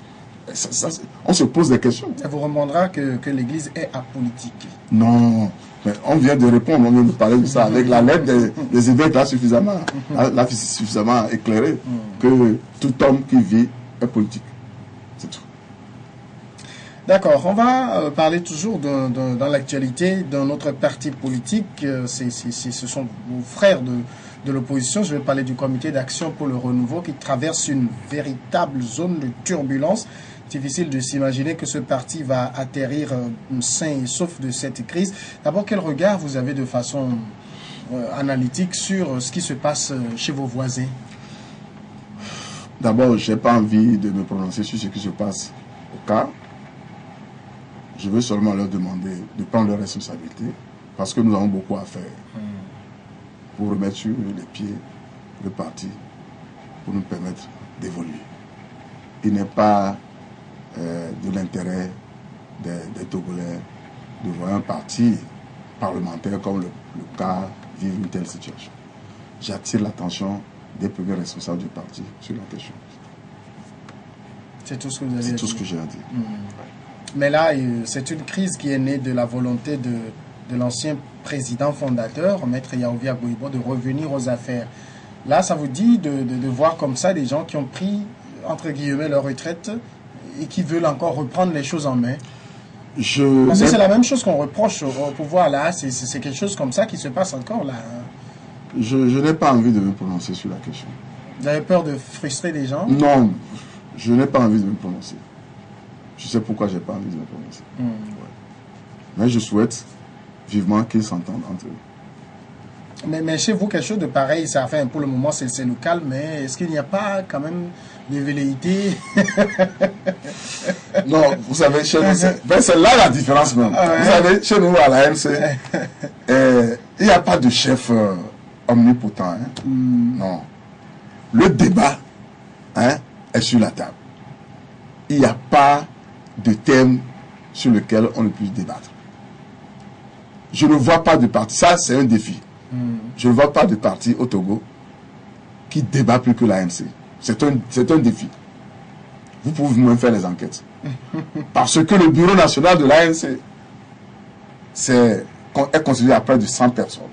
on se pose des questions. Ça vous remontrera que l'Église est apolitique. Non, mais on vient de répondre, on vient de parler de ça avec la lettre des évêques là suffisamment éclairée que tout homme qui vit est politique. C'est tout. D'accord, on va parler toujours dans l'actualité d'un autre parti politique. Ce sont vos frères de l'opposition. Je vais parler du Comité d'action pour le renouveau qui traverse une véritable zone de turbulence. Difficile de s'imaginer que ce parti va atterrir sain et sauf de cette crise. D'abord, quel regard vous avez de façon analytique sur ce qui se passe chez vos voisins? D'abord, je n'ai pas envie de me prononcer sur ce qui se passe au CAR. Je veux seulement leur demander de prendre leurs responsabilités parce que nous avons beaucoup à faire pour remettre sur les pieds le parti pour nous permettre d'évoluer. Il n'est pas de l'intérêt des Togolais de voir un parti parlementaire comme le CAR vivre une telle situation. J'attire l'attention des premiers responsables du parti sur la question. C'est tout ce que vous avez dit. C'est tout ce que j'ai à dire. Mais là, c'est une crise qui est née de la volonté de l'ancien président fondateur, Maître Yaouvia Gouibo, de revenir aux affaires. Là, ça vous dit de voir comme ça des gens qui ont pris, entre guillemets, leur retraite et qui veulent encore reprendre les choses en main? Parce que c'est la même chose qu'on reproche au pouvoir là. C'est quelque chose comme ça qui se passe encore là. Je n'ai pas envie de me prononcer sur la question. Vous avez peur de frustrer les gens? Non, je n'ai pas envie de me prononcer. Je sais pourquoi je n'ai pas envie de me prononcer. Ouais. Mais je souhaite vivement qu'ils s'entendent entre eux. Mais chez vous, quelque chose de pareil, ça fait pour le moment, c'est le calme, mais est-ce qu'il n'y a pas quand même des velléités? Non, vous savez, chez nous, c'est là la différence même. Vous savez, chez nous, à la MC, il n'y a pas de chef omnipotent. Hein. Non. Le débat est sur la table. Il n'y a pas de thème sur lequel on ne puisse débattre. Je ne vois pas de parti, ça c'est un défi. Je ne vois pas de parti au Togo qui débat plus que l'ANC. C'est un défi. Vous pouvez vous-même faire les enquêtes. Parce que le bureau national de l'ANC est constitué à près de 100 personnes.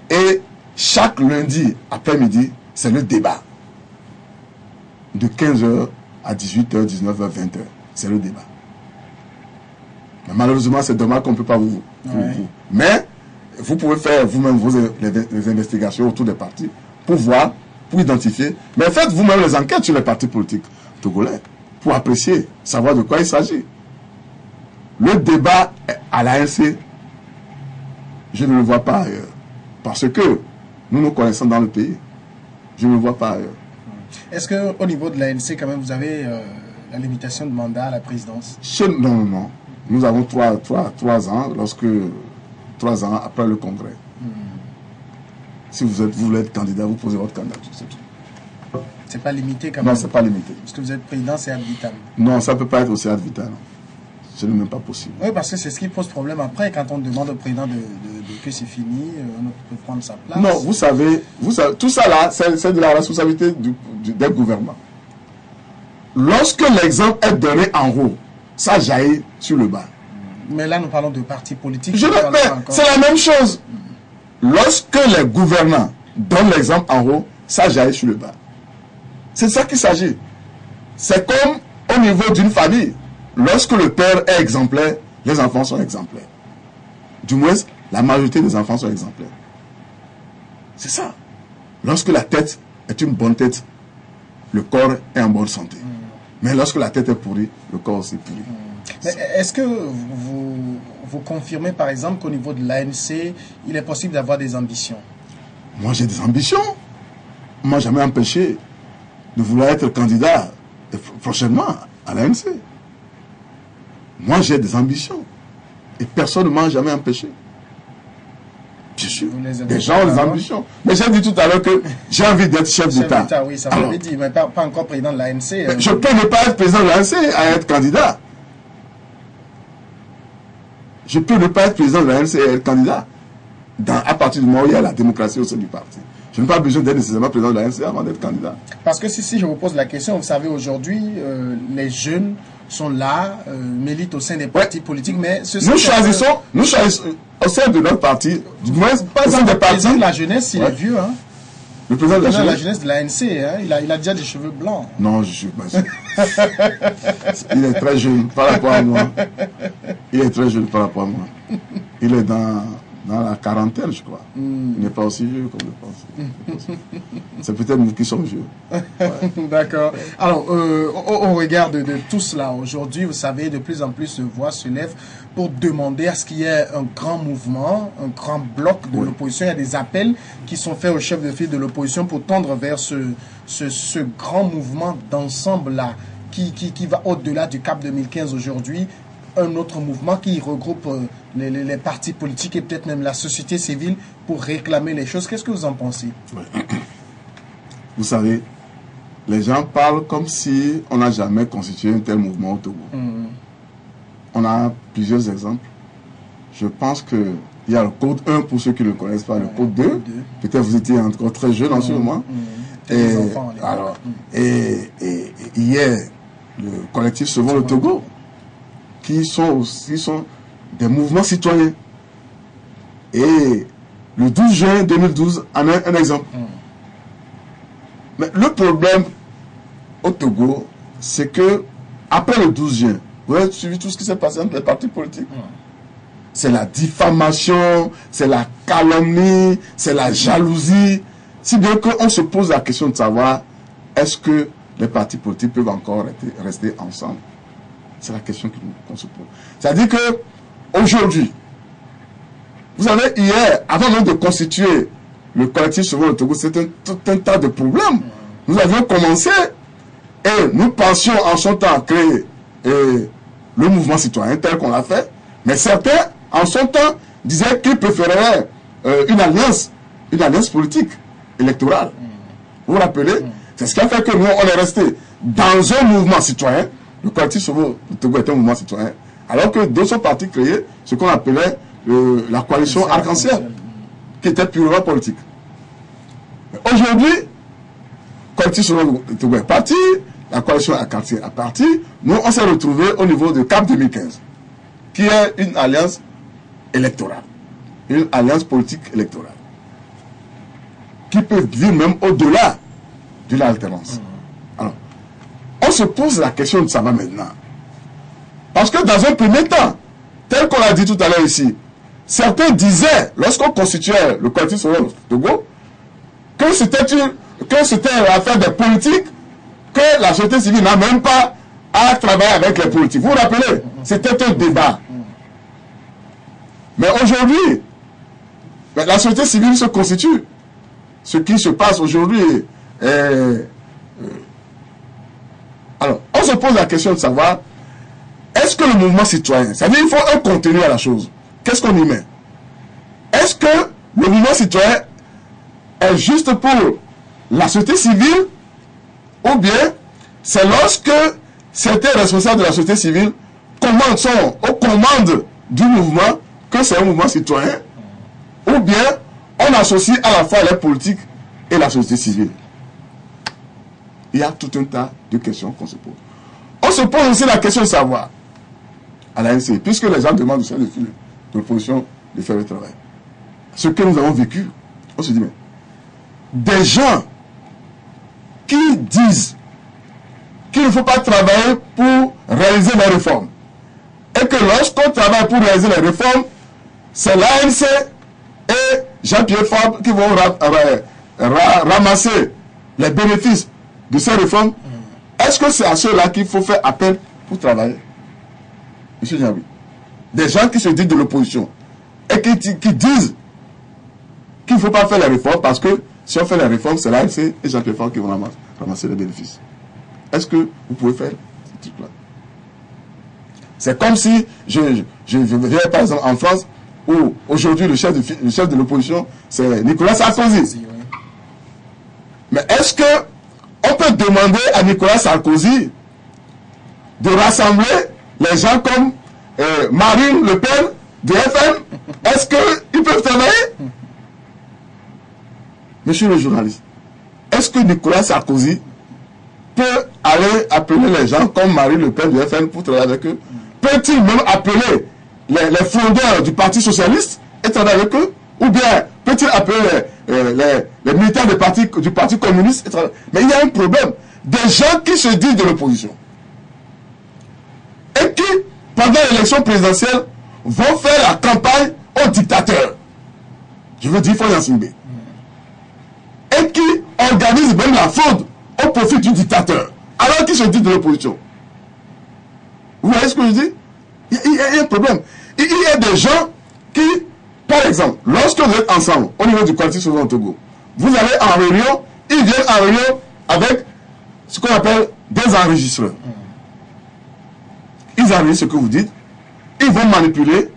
Et chaque lundi après-midi, c'est le débat. De 15h à 18h, 19h, 20h. C'est le débat. Mais malheureusement, c'est dommage qu'on ne peut pas vous. Mais vous pouvez faire vous-même les investigations autour des partis pour voir, pour identifier. Mais faites vous-même les enquêtes sur les partis politiques togolais pour apprécier, savoir de quoi il s'agit. Le débat à l'ANC, je ne le vois pas ailleurs. Parce que nous nous connaissons dans le pays. Je ne le vois pas ailleurs. Est-ce qu'au niveau de l'ANC, quand même, vous avez la limitation de mandat à la présidence? Non. Nous avons 3 ans, 3 ans après le congrès. Si vous voulez être candidat, vous posez votre candidature, c'est tout. C'est pas limité quand même? Non, c'est pas limité. Parce que vous êtes président, c'est ad vitam. Non, ça ne peut pas être aussi ad vitam. Ce n'est même pas possible. Oui, parce que c'est ce qui pose problème après, quand on demande au président que c'est fini, on peut prendre sa place. Non, vous savez tout ça là, c'est de la responsabilité des gouvernements. Lorsque l'exemple est donné en haut, ça jaillit sur le bas. Mais là, nous parlons de partis politiques. C'est la même chose. Lorsque les gouvernants donnent l'exemple en haut, ça jaillit sur le bas. C'est ça qu'il s'agit. C'est comme au niveau d'une famille. Lorsque le père est exemplaire, les enfants sont exemplaires. Du moins, la majorité des enfants sont exemplaires. C'est ça. Lorsque la tête est une bonne tête, le corps est en bonne santé. Mais lorsque la tête est pourrie, le corps aussi est pourri. Est-ce que vous confirmez par exemple qu'au niveau de l'ANC, il est possible d'avoir des ambitions? Moi j'ai des ambitions. Moi jamais empêché de vouloir être candidat prochainement à l'ANC. Moi j'ai des ambitions. Et personne ne m'a jamais empêché. Bien sûr, des gens ont des ambitions. Mais j'ai dit tout à l'heure que j'ai envie d'être chef d'État. Oui, ça m'avait dit, mais pas encore président de l'ANC. Je peux ne pas être président de l'ANC à être candidat. Je peux ne pas être président de l'ANC et être candidat. À partir du moment où il y a la démocratie au sein du parti. Je n'ai pas besoin d'être nécessairement président de l'ANC avant d'être candidat. Parce que si je vous pose la question, vous savez, aujourd'hui, les jeunes sont là, militent au sein des partis politiques, mais nous choisissons au sein de notre parti, du moins, au sein des partis. Le président de la jeunesse, il est vieux, hein. Le président de la jeunesse de l'ANC, hein, il a déjà des cheveux blancs. Non, je suis pas sûr. Il est très jeune par rapport à moi. Il est très jeune par rapport à moi. Il est dans la quarantaine, je crois. Il n'est pas aussi vieux comme je pense. C'est peut-être nous qui sommes vieux. Ouais. D'accord. Alors, au regard de tout cela, aujourd'hui, vous savez, de plus en plus de voix se lèvent pour demander à ce qu'il y ait un grand mouvement, un grand bloc de l'opposition. Il y a des appels qui sont faits au chef de file de l'opposition pour tendre vers ce grand mouvement d'ensemble-là qui va au-delà du cap 2015 aujourd'hui. Un autre mouvement qui regroupe les partis politiques et peut-être même la société civile pour réclamer les choses. Qu'est-ce que vous en pensez? Vous savez, les gens parlent comme si on n'a jamais constitué un tel mouvement au Togo. On a plusieurs exemples. Je pense qu'il y a le code 1 pour ceux qui ne le connaissent pas, le code 2. Peut-être vous étiez encore très jeune en ce moment. Et hier, le collectif Sauvons le Togo, qui sont des mouvements citoyens. Et le 12 juin 2012 en est un exemple. Mais le problème au Togo, c'est que après le 12 juin, vous avez suivi tout ce qui s'est passé entre les partis politiques. C'est la diffamation, c'est la calomnie, c'est la jalousie. Si bien qu'on se pose la question de savoir, est-ce que les partis politiques peuvent encore rester ensemble? C'est la question qu'on se pose. C'est-à-dire que aujourd'hui, vous savez, hier, avant même de constituer le collectif Sauvons le Togo, c'était tout un tas de problèmes. Nous avions commencé et nous pensions en son temps créer le mouvement citoyen tel qu'on l'a fait, mais certains, en son temps, disaient qu'ils préféreraient une alliance politique, électorale. Vous vous rappelez? C'est ce qui a fait que nous, on est resté dans un mouvement citoyen. Le collectif Sauvons le Togo était un mouvement citoyen, alors que d'autres partis créés ce qu'on appelait la coalition arc-en-ciel, qui était purement politique. Aujourd'hui, le collectif Sauvons le Togo est parti, la coalition arc-en-ciel est partie, nous on s'est retrouvés au niveau de CAP 2015, qui est une alliance électorale, une alliance politique électorale, qui peut dire même au-delà de l'alternance. Alors, on se pose la question de savoir maintenant. Parce que dans un premier temps, tel qu'on l'a dit tout à l'heure ici, certains disaient, lorsqu'on constituait le collectif Sauvons le Togo, que c'était l'affaire des politiques, que la société civile n'a même pas à travailler avec les politiques. Vous vous rappelez? C'était un débat. Mais aujourd'hui, la société civile se constitue. Ce qui se passe aujourd'hui alors, on se pose la question de savoir, est-ce que le mouvement citoyen, c'est-à-dire il faut un contenu à la chose. Qu'est-ce qu'on y met? Est-ce que le mouvement citoyen est juste pour la société civile, ou bien c'est lorsque certains responsables de la société civile sont aux commandes du mouvement que c'est un mouvement citoyen, ou bien on associe à la fois les politiques et la société civile? Il y a tout un tas de questions qu'on se pose. On se pose aussi la question de savoir, à l'ANC, puisque les gens demandent au sein de l'opposition de faire le travail, ce que nous avons vécu, on se dit, mais des gens qui disent qu'il ne faut pas travailler pour réaliser les réformes, et que lorsqu'on travaille pour réaliser les réformes, c'est l'ANC et Jean-Pierre Fabre qui vont ramasser les bénéfices de ces réformes. Est-ce que c'est à ceux-là qu'il faut faire appel pour travailler? Monsieur Niabi, des gens qui se disent de l'opposition et qui disent qu'il ne faut pas faire les réformes parce que si on fait les réformes, c'est l'ANC et Jean-Pierre Fabre qui vont ramasser les bénéfices. Est-ce que vous pouvez faire ce truc-là? C'est comme si je viens par exemple en France où aujourd'hui le chef de l'opposition, c'est Nicolas Sarkozy. Mais est-ce que on peut demander à Nicolas Sarkozy de rassembler les gens comme Marine Le Pen de FN? Est-ce qu'ils peuvent travailler? Monsieur le journaliste, est-ce que Nicolas Sarkozy peut aller appeler les gens comme Marine Le Pen de FN pour travailler avec eux? Peut-il même appeler les fondeurs du Parti Socialiste et travailler avec eux? Ou bien peut-il appeler les militants du Parti Communiste et travailler? Mais il y a un problème. Des gens qui se disent de l'opposition et qui, pendant l'élection présidentielle, vont faire la campagne aux dictateurs. Je veux dire Faure Gnassingbé. Et qui organisent même la fraude au profit du dictateur. Alors qu'ils se disent de l'opposition. Vous voyez ce que je dis? Il y a un problème. Il y a des gens qui, par exemple, lorsque vous êtes ensemble, au niveau du Collectif Sauvegarde Togo, vous allez en réunion, ils viennent en réunion avec ce qu'on appelle des enregistreurs. Ils enregistrent ce que vous dites, ils vont manipuler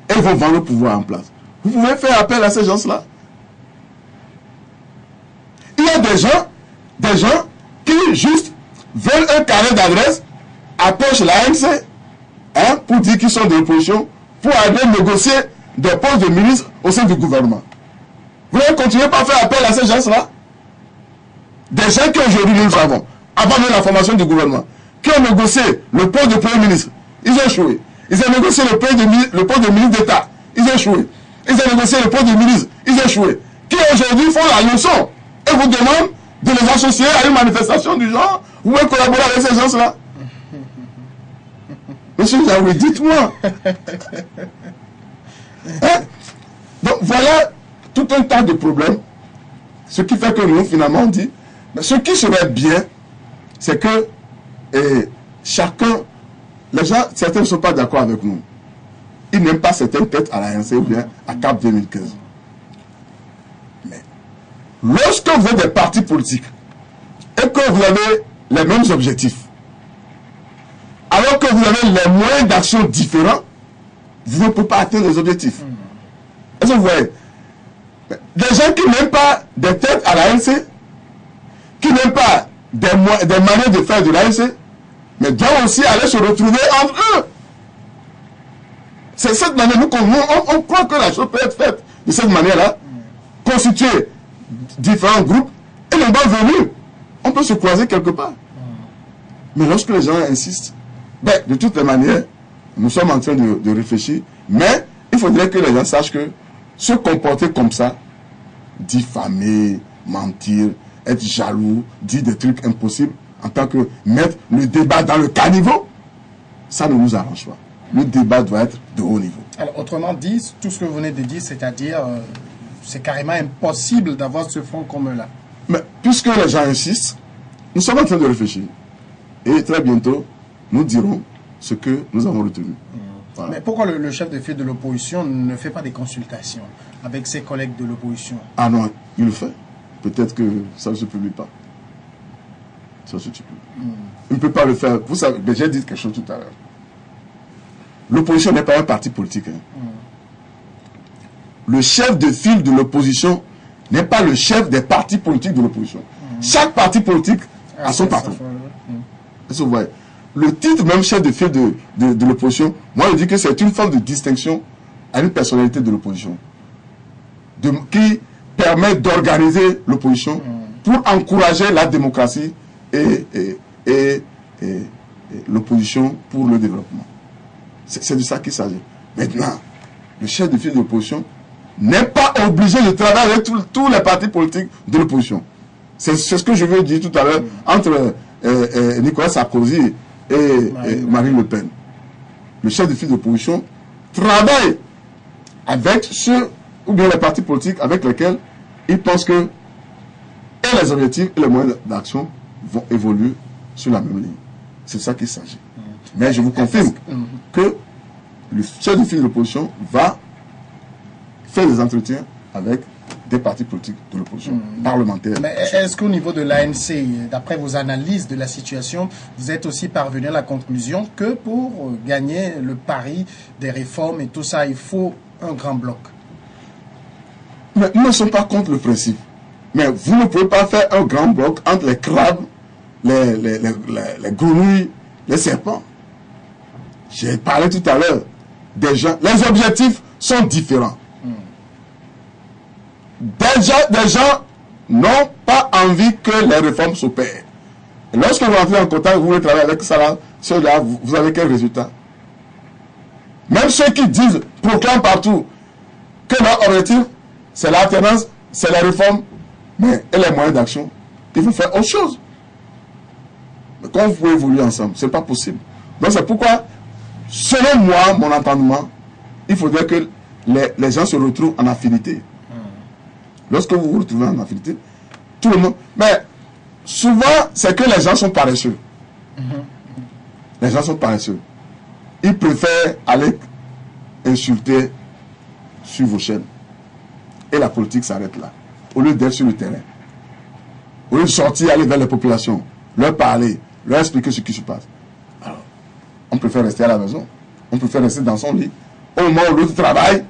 et ils vont vendre le pouvoir en place. Vous pouvez faire appel à ces gens-là. Il y a des gens qui juste veulent un carnet d'adresse, approchent l'ANC pour dire qu'ils sont de l'opposition, pour aller négocier des postes de ministre au sein du gouvernement. Vous allez continuer par faire appel à ces gens-là? Des gens qui aujourd'hui, nous le savons, avant même la formation du gouvernement, qui ont négocié le poste de Premier ministre, ils ont échoué. Ils ont négocié le poste de ministre d'État, ils ont échoué. Ils ont négocié le poste de ministre, ils ont échoué. Qui aujourd'hui font la leçon et vous demandent de les associer à une manifestation du genre, vous pouvez collaborer avec ces gens-là? Monsieur Jaoui, dites-moi. Hein? Donc voilà tout un tas de problèmes. Ce qui fait que nous, finalement, on dit, mais ce qui serait bien, c'est que chacun, les gens, certains ne sont pas d'accord avec nous. Ils n'aiment pas certaines têtes à l'ANC ou bien à CAP 2015. Mais lorsque vous êtes des partis politiques et que vous avez les mêmes objectifs, alors que vous avez les moyens d'action différents, vous ne pouvez pas atteindre les objectifs. Est-ce que vous voyez? Des gens qui n'aiment pas des têtes à l'ANC, qui n'aiment pas des manières de faire de l'ANC, mais doivent aussi aller se retrouver entre eux. C'est cette manière, on croit que la chose peut être faite de cette manière-là, constituer différents groupes, et le moment venu, on peut se croiser quelque part. Mais lorsque les gens insistent, ben, de toutes les manières, nous sommes en train de réfléchir, mais il faudrait que les gens sachent que se comporter comme ça, diffamer, mentir, être jaloux, dire des trucs impossibles, en tant que mettre le débat dans le caniveau, ça ne nous arrange pas. Le débat doit être de haut niveau. Alors, autrement dit, tout ce que vous venez de dire, c'est-à-dire, c'est carrément impossible d'avoir ce front commun-là. Mais puisque les gens insistent, nous sommes en train de réfléchir. Et très bientôt, nous dirons ce que nous avons retenu. Voilà. Mais pourquoi le chef de file de l'opposition ne fait pas des consultations avec ses collègues de l'opposition? Ah non, il le fait. Peut-être que ça ne se publie pas. Ça se publie. Il ne peut pas le faire. Vous savez, j'ai dit quelque chose tout à l'heure. L'opposition n'est pas un parti politique. Le chef de file de l'opposition n'est pas le chef des partis politiques de l'opposition. Chaque parti politique a son patron. Est-ce que vous voyez? Le titre même chef de file de l'opposition, moi je dis que c'est une forme de distinction à une personnalité de l'opposition qui permet d'organiser l'opposition pour encourager la démocratie et l'opposition pour le développement. C'est de ça qu'il s'agit. Maintenant, le chef de file de l'opposition n'est pas obligé de travailler avec tous les partis politiques de l'opposition. C'est ce que je veux dire tout à l'heure entre Nicolas Sarkozy et Marine Le Pen. Le chef de file de l'opposition travaille avec ceux ou bien les partis politiques avec lesquels il pense que et les objectifs et les moyens d'action vont évoluer sur la même ligne. C'est de ça qu'il s'agit. Mais je vous confirme que le chef de file de l'opposition va faire des entretiens avec des partis politiques de l'opposition parlementaire. Mais est-ce qu'au niveau de l'ANC, d'après vos analyses de la situation, vous êtes aussi parvenu à la conclusion que pour gagner le pari des réformes et tout ça, il faut un grand bloc? Mais nous ne sommes pas contre le principe. Mais vous ne pouvez pas faire un grand bloc entre les crabes, les grenouilles, les serpents. J'ai parlé tout à l'heure des gens. Les objectifs sont différents. Des gens n'ont pas envie que les réformes s'opèrent. Et lorsque vous entrez en contact, vous voulez travailler avec ça, ceux-là, vous avez quel résultat? Même ceux qui disent, proclament partout, que leur objectif, c'est l'alternance, c'est la réforme, mais et les moyens d'action, il faut faire autre chose. Mais comment vous pouvez évoluer ensemble? Ce n'est pas possible. Donc c'est pourquoi, selon moi, mon entendement, il faudrait que les gens se retrouvent en affinité. Lorsque vous vous retrouvez en affinité, tout le monde... Mais souvent, c'est que les gens sont paresseux. Les gens sont paresseux. Ils préfèrent aller insulter sur vos chaînes. Et la politique s'arrête là. Au lieu d'être sur le terrain. Au lieu de sortir, aller vers les populations, leur parler, leur expliquer ce qui se passe. Alors, on préfère rester à la maison. On préfère rester dans son lit. Au moment où l'autre travaille,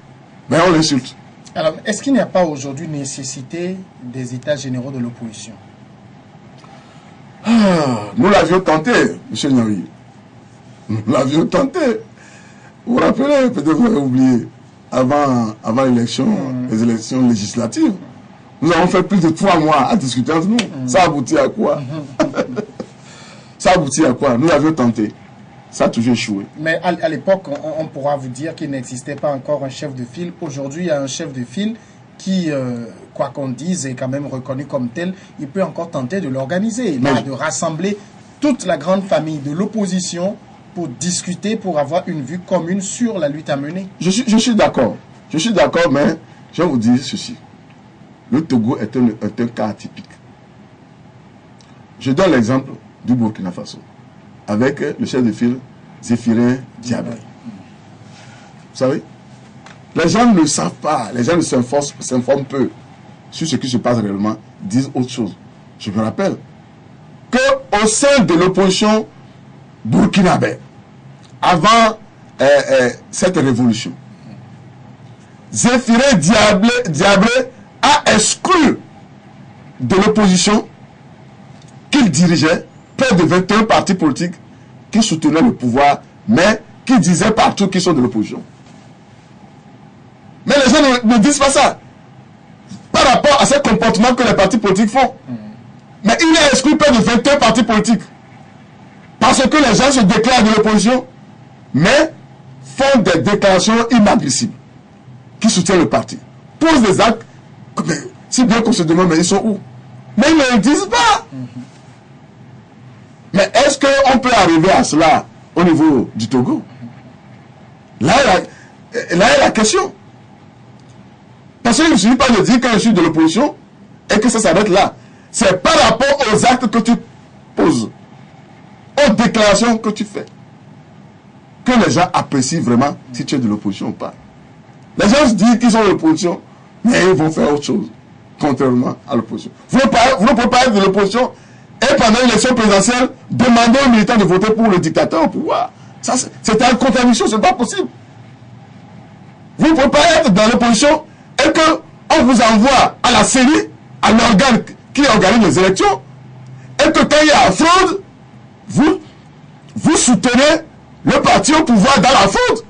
ben on l'insulte. Alors, est-ce qu'il n'y a pas aujourd'hui nécessité des états généraux de l'opposition? Nous l'avions tenté, M. Nyaoui. Nous l'avions tenté. Vous vous rappelez, peut-être vous avez oublié, avant l'élection, les élections législatives, nous avons fait plus de 3 mois à discuter entre nous. Ça aboutit à quoi? Ça aboutit à quoi? Nous l'avions tenté. Ça a toujours échoué. Mais à l'époque, on pourra vous dire qu'il n'existait pas encore un chef de file. Aujourd'hui, il y a un chef de file qui, quoi qu'on dise, est quand même reconnu comme tel. Il peut encore tenter de l'organiser, de rassembler toute la grande famille de l'opposition pour discuter, pour avoir une vue commune sur la lutte à mener. Je suis d'accord. Je suis d'accord, mais je vais vous dire ceci. Le Togo est un cas atypique. Je donne l'exemple du Burkina Faso, avec le chef de file Zéphirin Diaby. Vous savez, les gens ne savent pas, les gens ne s'informent peu sur ce qui se passe réellement, disent autre chose. Je me rappelle qu'au sein de l'opposition burkinabé, avant cette révolution, Zéphirin Diaby a exclu de l'opposition qu'il dirigeait près de 21 partis politiques qui soutenaient le pouvoir, mais qui disaient partout qu'ils sont de l'opposition. Mais les gens ne disent pas ça par rapport à ce comportement que les partis politiques font. Mais il a exclu près de 21 partis politiques parce que les gens se déclarent de l'opposition, mais font des déclarations inadmissibles qui soutiennent le parti, posent des actes, mais si bien qu'on se demande, mais ils sont où? Mais ils ne le disent pas. Mais est-ce qu'on peut arriver à cela au niveau du Togo? Là est la question. Parce qu'il ne suffit pas de dire que je suis de l'opposition et que ça s'arrête là. C'est par rapport aux actes que tu poses, aux déclarations que tu fais, que les gens apprécient vraiment si tu es de l'opposition ou pas. Les gens se disent qu'ils sont de l'opposition, mais ils vont faire autre chose, contrairement à l'opposition. Vous ne pouvez pas être de l'opposition et pendant l'élection présidentielle, demander aux militants de voter pour le dictateur au pouvoir. Ça, c'est une contradiction, ce n'est pas possible. Vous ne pouvez pas être dans l'opposition et qu'on vous envoie à la CENI, à l'organe qui organise les élections, et que quand il y a la fraude, vous soutenez le parti au pouvoir dans la fraude.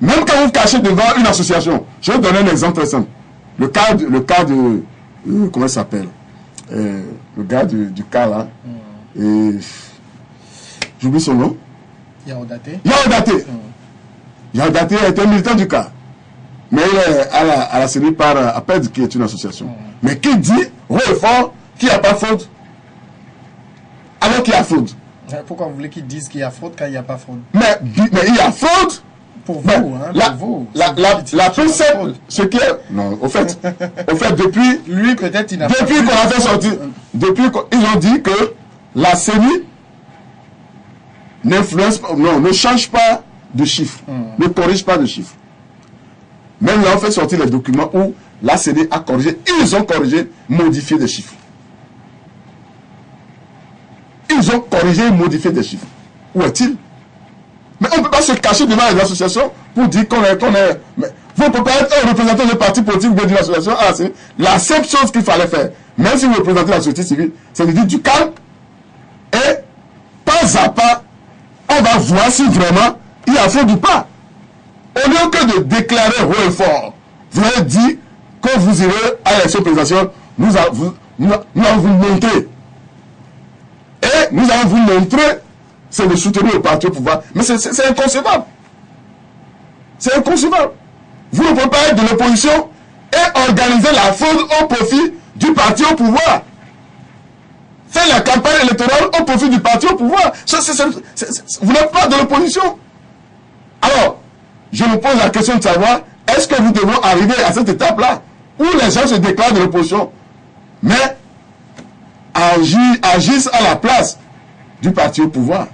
Même quand vous cachez devant une association. Je vais vous donner un exemple très simple. Le cas de comment il s'appelle, le gars du cas là, j'oublie son nom. Yaodaté. Yaodaté est un militant du cas, mais il est à la CENI par APED, qui est une association. Mais qui dit haut et fort qu'il n'y a pas fraude alors qu'il y a fraude? Pourquoi vous voulez qu'ils disent qu'il y a fraude quand il n'y a pas fraude? Mais il y a fraude. Pour vous, pour vous. La plus simple, ce qui est... Non, au fait, depuis... Lui, peut-être, il n'a pas... Depuis qu'on a fait sortir... Depuis qu'ils ont dit que la CENI n'influence pas... Non, ne change pas de chiffres. Ne corrige pas de chiffres. Même là, on fait sortir les documents où la CENI a corrigé. Ils ont corrigé, modifié des chiffres. Ils ont corrigé et modifié des chiffres. Où est-il? Mais on ne peut pas se cacher devant les associations pour dire qu'on est... Mais vous ne pouvez pas être un représentant de parti politique ou d'une association. Ah, c'est la seule chose qu'il fallait faire, même si vous représentez la société civile, c'est de dire du calme et pas à pas, on va voir si vraiment il y a fait du pas. Au lieu que de déclarer haut et fort, vous avez dit que vous irez à l'élection présidentielle, nous allons vous montrer. Et nous allons vous montrer, c'est de soutenir le parti au pouvoir. Mais c'est inconcevable. C'est inconcevable. Vous ne pouvez pas être de l'opposition et organiser la fraude au profit du parti au pouvoir. Faire la campagne électorale au profit du parti au pouvoir. Vous n'êtes pas de l'opposition. Alors, je me pose la question de savoir, est-ce que nous devons arriver à cette étape-là où les gens se déclarent de l'opposition, mais agissent à la place du parti au pouvoir,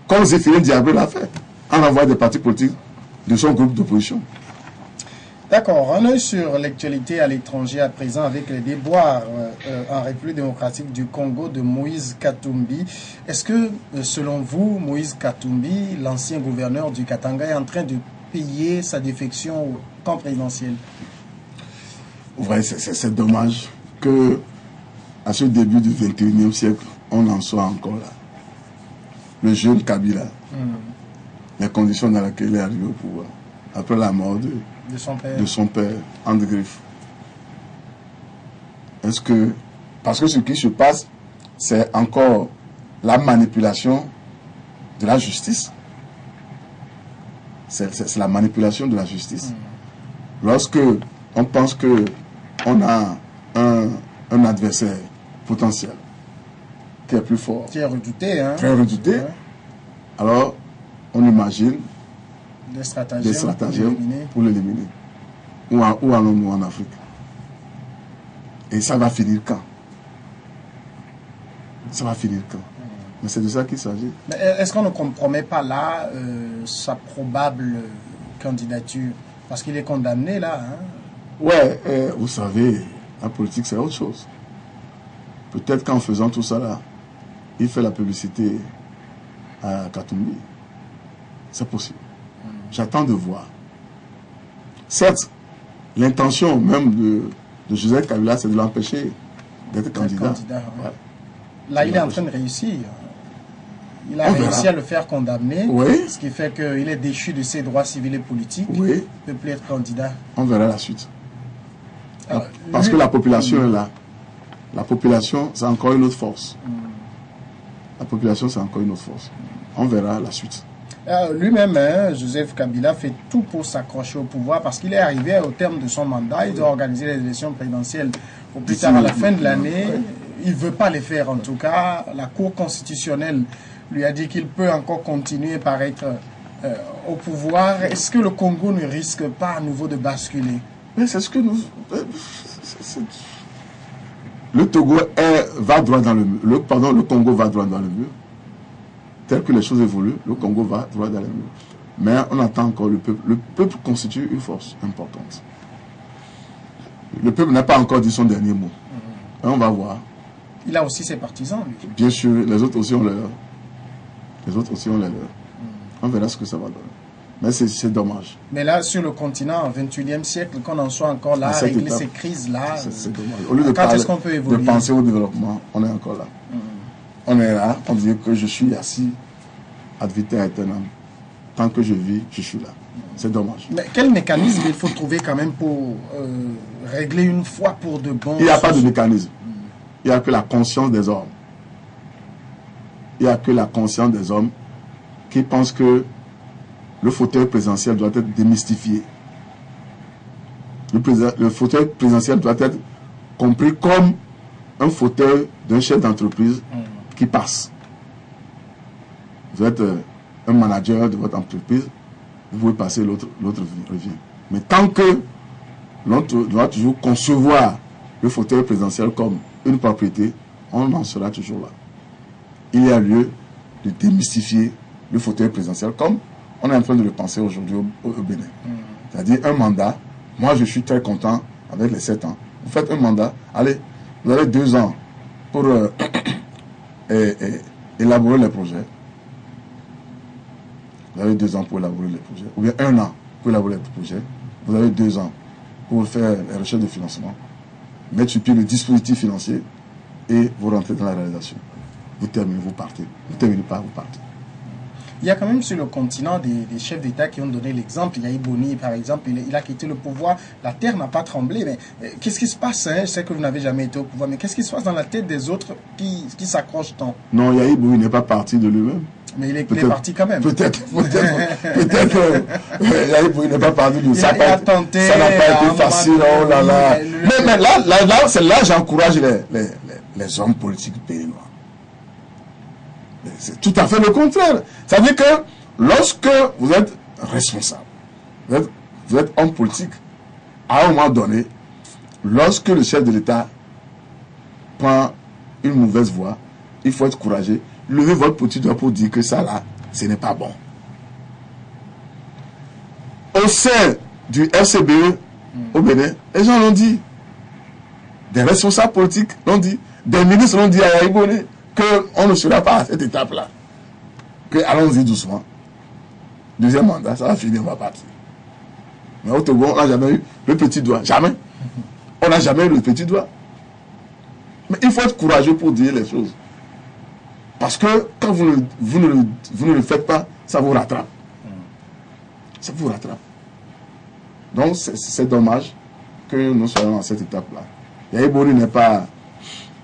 comme Zéphirine Diabré l'a fait, en envoyant des partis politiques de son groupe d'opposition. D'accord, un œil sur l'actualité à l'étranger à présent avec les déboires en République démocratique du Congo de Moïse Katumbi. Est-ce que, selon vous, Moïse Katumbi, l'ancien gouverneur du Katanga, est en train de payer sa défection au camp présidentiel? Ouais, c'est dommage que à ce début du 21e siècle, on en soit encore là. Le jeune Kabila, les conditions dans lesquelles il est arrivé au pouvoir, après la mort de son père, André Griffe. Est-ce que, parce que ce qui se passe, c'est encore la manipulation de la justice. C'est la manipulation de la justice. Lorsque on pense que on a un adversaire potentiel qui est plus fort, qui est redouté, hein? Très redouté, ouais. Alors on imagine des stratagèmes pour l'éliminer. Où allons-nous en Afrique? Et ça va finir quand? Ça va finir quand? Mais c'est de ça qu'il s'agit. Mais est-ce qu'on ne compromet pas là sa probable candidature? Parce qu'il est condamné là. Hein? Ouais, vous savez, la politique c'est autre chose. Peut-être qu'en faisant tout ça là, il fait la publicité à Katumbi. C'est possible. J'attends de voir. Certes, l'intention même de Joseph Kabila, c'est de l'empêcher d'être candidat. Ouais. Là, il est en train de réussir. Il a réussi à le faire condamner, oui. Ce qui fait qu'il est déchu de ses droits civils et politiques. Oui. Il ne peut plus être candidat. On verra la suite. Alors, parce que la population est là. La population, c'est encore une autre force. La population, c'est encore une autre force. On verra la suite. Lui-même, hein, Joseph Kabila fait tout pour s'accrocher au pouvoir parce qu'il est arrivé au terme de son mandat. Il doit organiser les élections présidentielles au plus tard à la fin de l'année. Il ne veut pas les faire en tout cas. La Cour constitutionnelle lui a dit qu'il peut encore continuer par être au pouvoir. Est-ce que le Congo ne risque pas à nouveau de basculer? Mais c'est ce que nous... Le Togo va droit dans le mur. Le Congo va droit dans le mur. Tel que les choses évoluent, le Congo va droit dans le mur. Mais on attend encore le peuple. Le peuple constitue une force importante. Le peuple n'a pas encore dit son dernier mot. On va voir. Il a aussi ses partisans, lui. Bien sûr, les autres aussi ont les leurs. Les autres aussi ont les leurs. On verra ce que ça va donner. Mais c'est dommage. Mais là, sur le continent, au 21e siècle, qu'on en soit encore là, à régler ces crises-là. C'est dommage. Au lieu de penser au développement, on est encore là. On est là, on dit que je suis assis ad vitam aeternam. Tant que je vis, je suis là. C'est dommage. Mais quel mécanisme il faut trouver quand même pour régler une fois pour de bon? Il n'y a pas de mécanisme. Il n'y a que la conscience des hommes. Il n'y a que la conscience des hommes qui pensent que le fauteuil présidentiel doit être démystifié. Le fauteuil présidentiel doit être compris comme un fauteuil d'un chef d'entreprise qui passe. Vous êtes un manager de votre entreprise, vous pouvez passer, l'autre revient. Mais tant que l'on doit toujours concevoir le fauteuil présidentiel comme une propriété, on en sera toujours là. Il y a lieu de démystifier le fauteuil présidentiel comme on est en train de le penser aujourd'hui au Bénin. C'est-à-dire un mandat. Moi, je suis très content avec les 7 ans. Vous faites un mandat, allez, vous avez 2 ans pour élaborer les projets. Vous avez 2 ans pour élaborer les projets. Ou bien 1 an pour élaborer les projets. Vous avez 2 ans pour faire les recherches de financement, mettre sur pied le dispositif financier et vous rentrez dans la réalisation. Vous terminez, vous partez. Vous ne terminez pas, vous partez. Il y a quand même sur le continent des chefs d'État qui ont donné l'exemple. Il y a Iboni, par exemple, il a quitté le pouvoir. La terre n'a pas tremblé. Mais qu'est-ce qui se passe, hein? Je sais que vous n'avez jamais été au pouvoir, mais qu'est-ce qui se passe dans la tête des autres qui s'accrochent tant? Non, Yahibouni n'est pas parti de lui-même. Mais il est parti quand même. Peut-être Yahibouni n'est pas parti de lui-même. Ça n'a pas été facile. Oh là là. Mais là, j'encourage les hommes politiques béninois. C'est tout à fait le contraire. C'est-à-dire que lorsque vous êtes responsable, vous êtes homme politique, à un moment donné, lorsque le chef de l'État prend une mauvaise voie, il faut être courageux. Levez votre petit doigt pour dire que ça là, ce n'est pas bon. Au sein du RCBE au Bénin, les gens l'ont dit. Des responsables politiques l'ont dit. Des ministres l'ont dit à Yahibouni qu'on ne sera pas à cette étape-là. Que allons-y doucement. Deuxième mandat, ça va finir, on va partir. Mais au Togo, on n'a jamais eu le petit doigt. Jamais. On n'a jamais eu le petit doigt. Mais il faut être courageux pour dire les choses. Parce que quand vous ne le faites pas, ça vous rattrape. Ça vous rattrape. Donc c'est dommage que nous soyons à cette étape-là. Yahibouni n'est pas...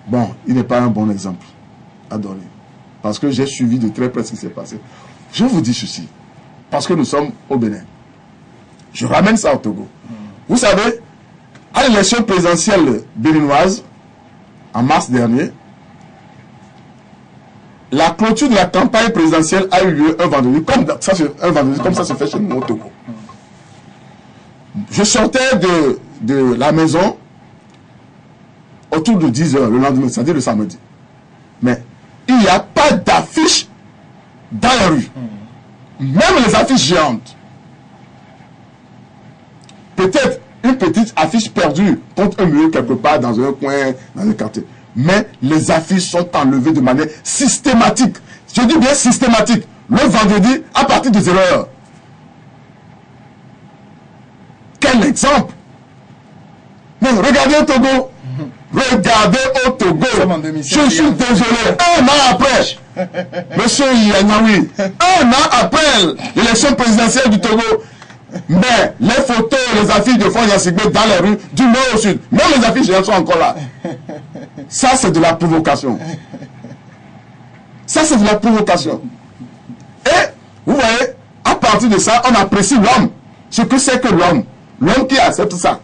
Bon, il n'est pas un bon exemple à donner. Parce que j'ai suivi de très près ce qui s'est passé. Je vous dis ceci. Parce que nous sommes au Bénin. Je ramène ça au Togo. Vous savez, à l'élection présidentielle béninoise, en mars dernier, la clôture de la campagne présidentielle a eu lieu un vendredi, comme ça se fait chez nous au Togo. Je sortais de la maison autour de 10 h le lendemain, c'est-à-dire le samedi. Mais il n'y a pas d'affiche dans la rue. Même les affiches géantes. Peut-être une petite affiche perdue contre un mur quelque part dans un coin, dans un quartier. Mais les affiches sont enlevées de manière systématique. Je dis bien systématique. Le vendredi, à partir de 0 h. Quel exemple! Mais regardez au Togo. Regardez au Togo. Je suis désolé. Un an après, monsieur Yannaoui, un an après l'élection présidentielle du Togo, mais les photos, les affiches de Fond Yassigbe dans les rues du nord au sud, même les affiches sont encore là. Ça, c'est de la provocation. Ça, c'est de la provocation. Et, vous voyez, à partir de ça, on apprécie l'homme. Ce que c'est que l'homme. L'homme qui accepte ça.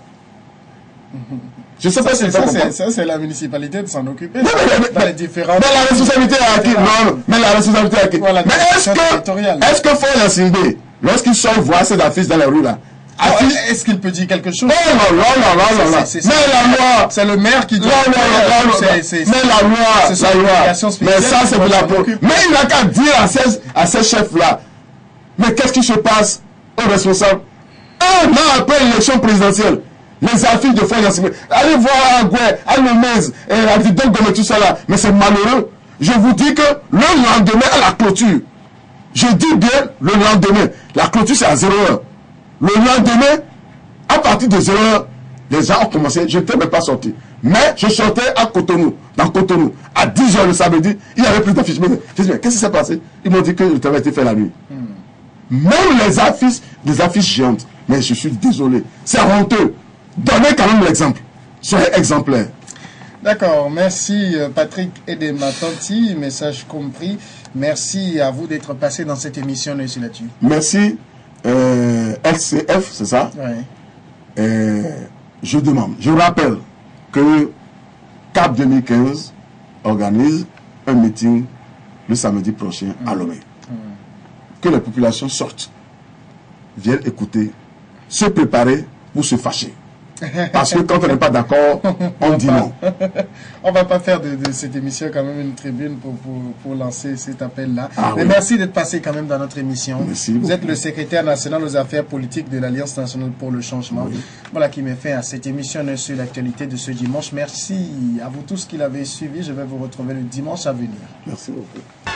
Je sais pas si ça, c'est la municipalité de s'en occuper. Dans les différents... Mais la responsabilité est à qui? Non, mais la responsabilité est à qui? Voilà, mais est-ce que Fond Yassigbe, lorsqu'il sort voir ces affiches dans les rues là, est-ce qu'il peut dire quelque chose? Oh non. Mais la loi, c'est le maire qui doit... Mais la loi, mais ça c'est de la... Mais il n'a qu'à dire à ces chefs-là, mais qu'est-ce qui se passe aux responsables? Un an après l'élection présidentielle, les affiches de Fond Yassigbe, allez voir Agoué, Alomez, Abidjan Gomé, tout ça là, mais c'est malheureux. Je vous dis que le lendemain à la clôture, je dis bien le lendemain, la clôture c'est à 0 h. Le lendemain, à partir de 0 h, les gens ont commencé, je n'étais même pas sorti. Mais je sortais à Cotonou, dans Cotonou, à 10 h le samedi, il n'y avait plus d'affiches. Je dis, mais qu'est-ce qui s'est passé? Ils m'ont dit que le travail a été fait la nuit. Même les affiches, des affiches géantes. Mais je suis désolé, c'est honteux. Donnez quand même l'exemple. Soyez exemplaires. D'accord, merci Patrick Edematanti, message compris. Merci à vous d'être passé dans cette émission de là-dessus. Merci. LCF, c'est ça? Oui. Je rappelle que CAP 2015 organise un meeting le samedi prochain à Lomé. Que les populations sortent, viennent écouter, se préparer pour se fâcher. Parce que quand on n'est pas d'accord, on dit non. On ne va pas faire de cette émission quand même une tribune pour lancer cet appel-là. Mais Oui. merci d'être passé quand même dans notre émission. Merci Vous beaucoup. êtes le secrétaire national aux affaires politiques de l'Alliance nationale pour le changement. Oui. Voilà qui met fin à cette émission sur l'actualité de ce dimanche. Merci à vous tous qui l'avez suivi. Je vais vous retrouver le dimanche à venir. Merci beaucoup.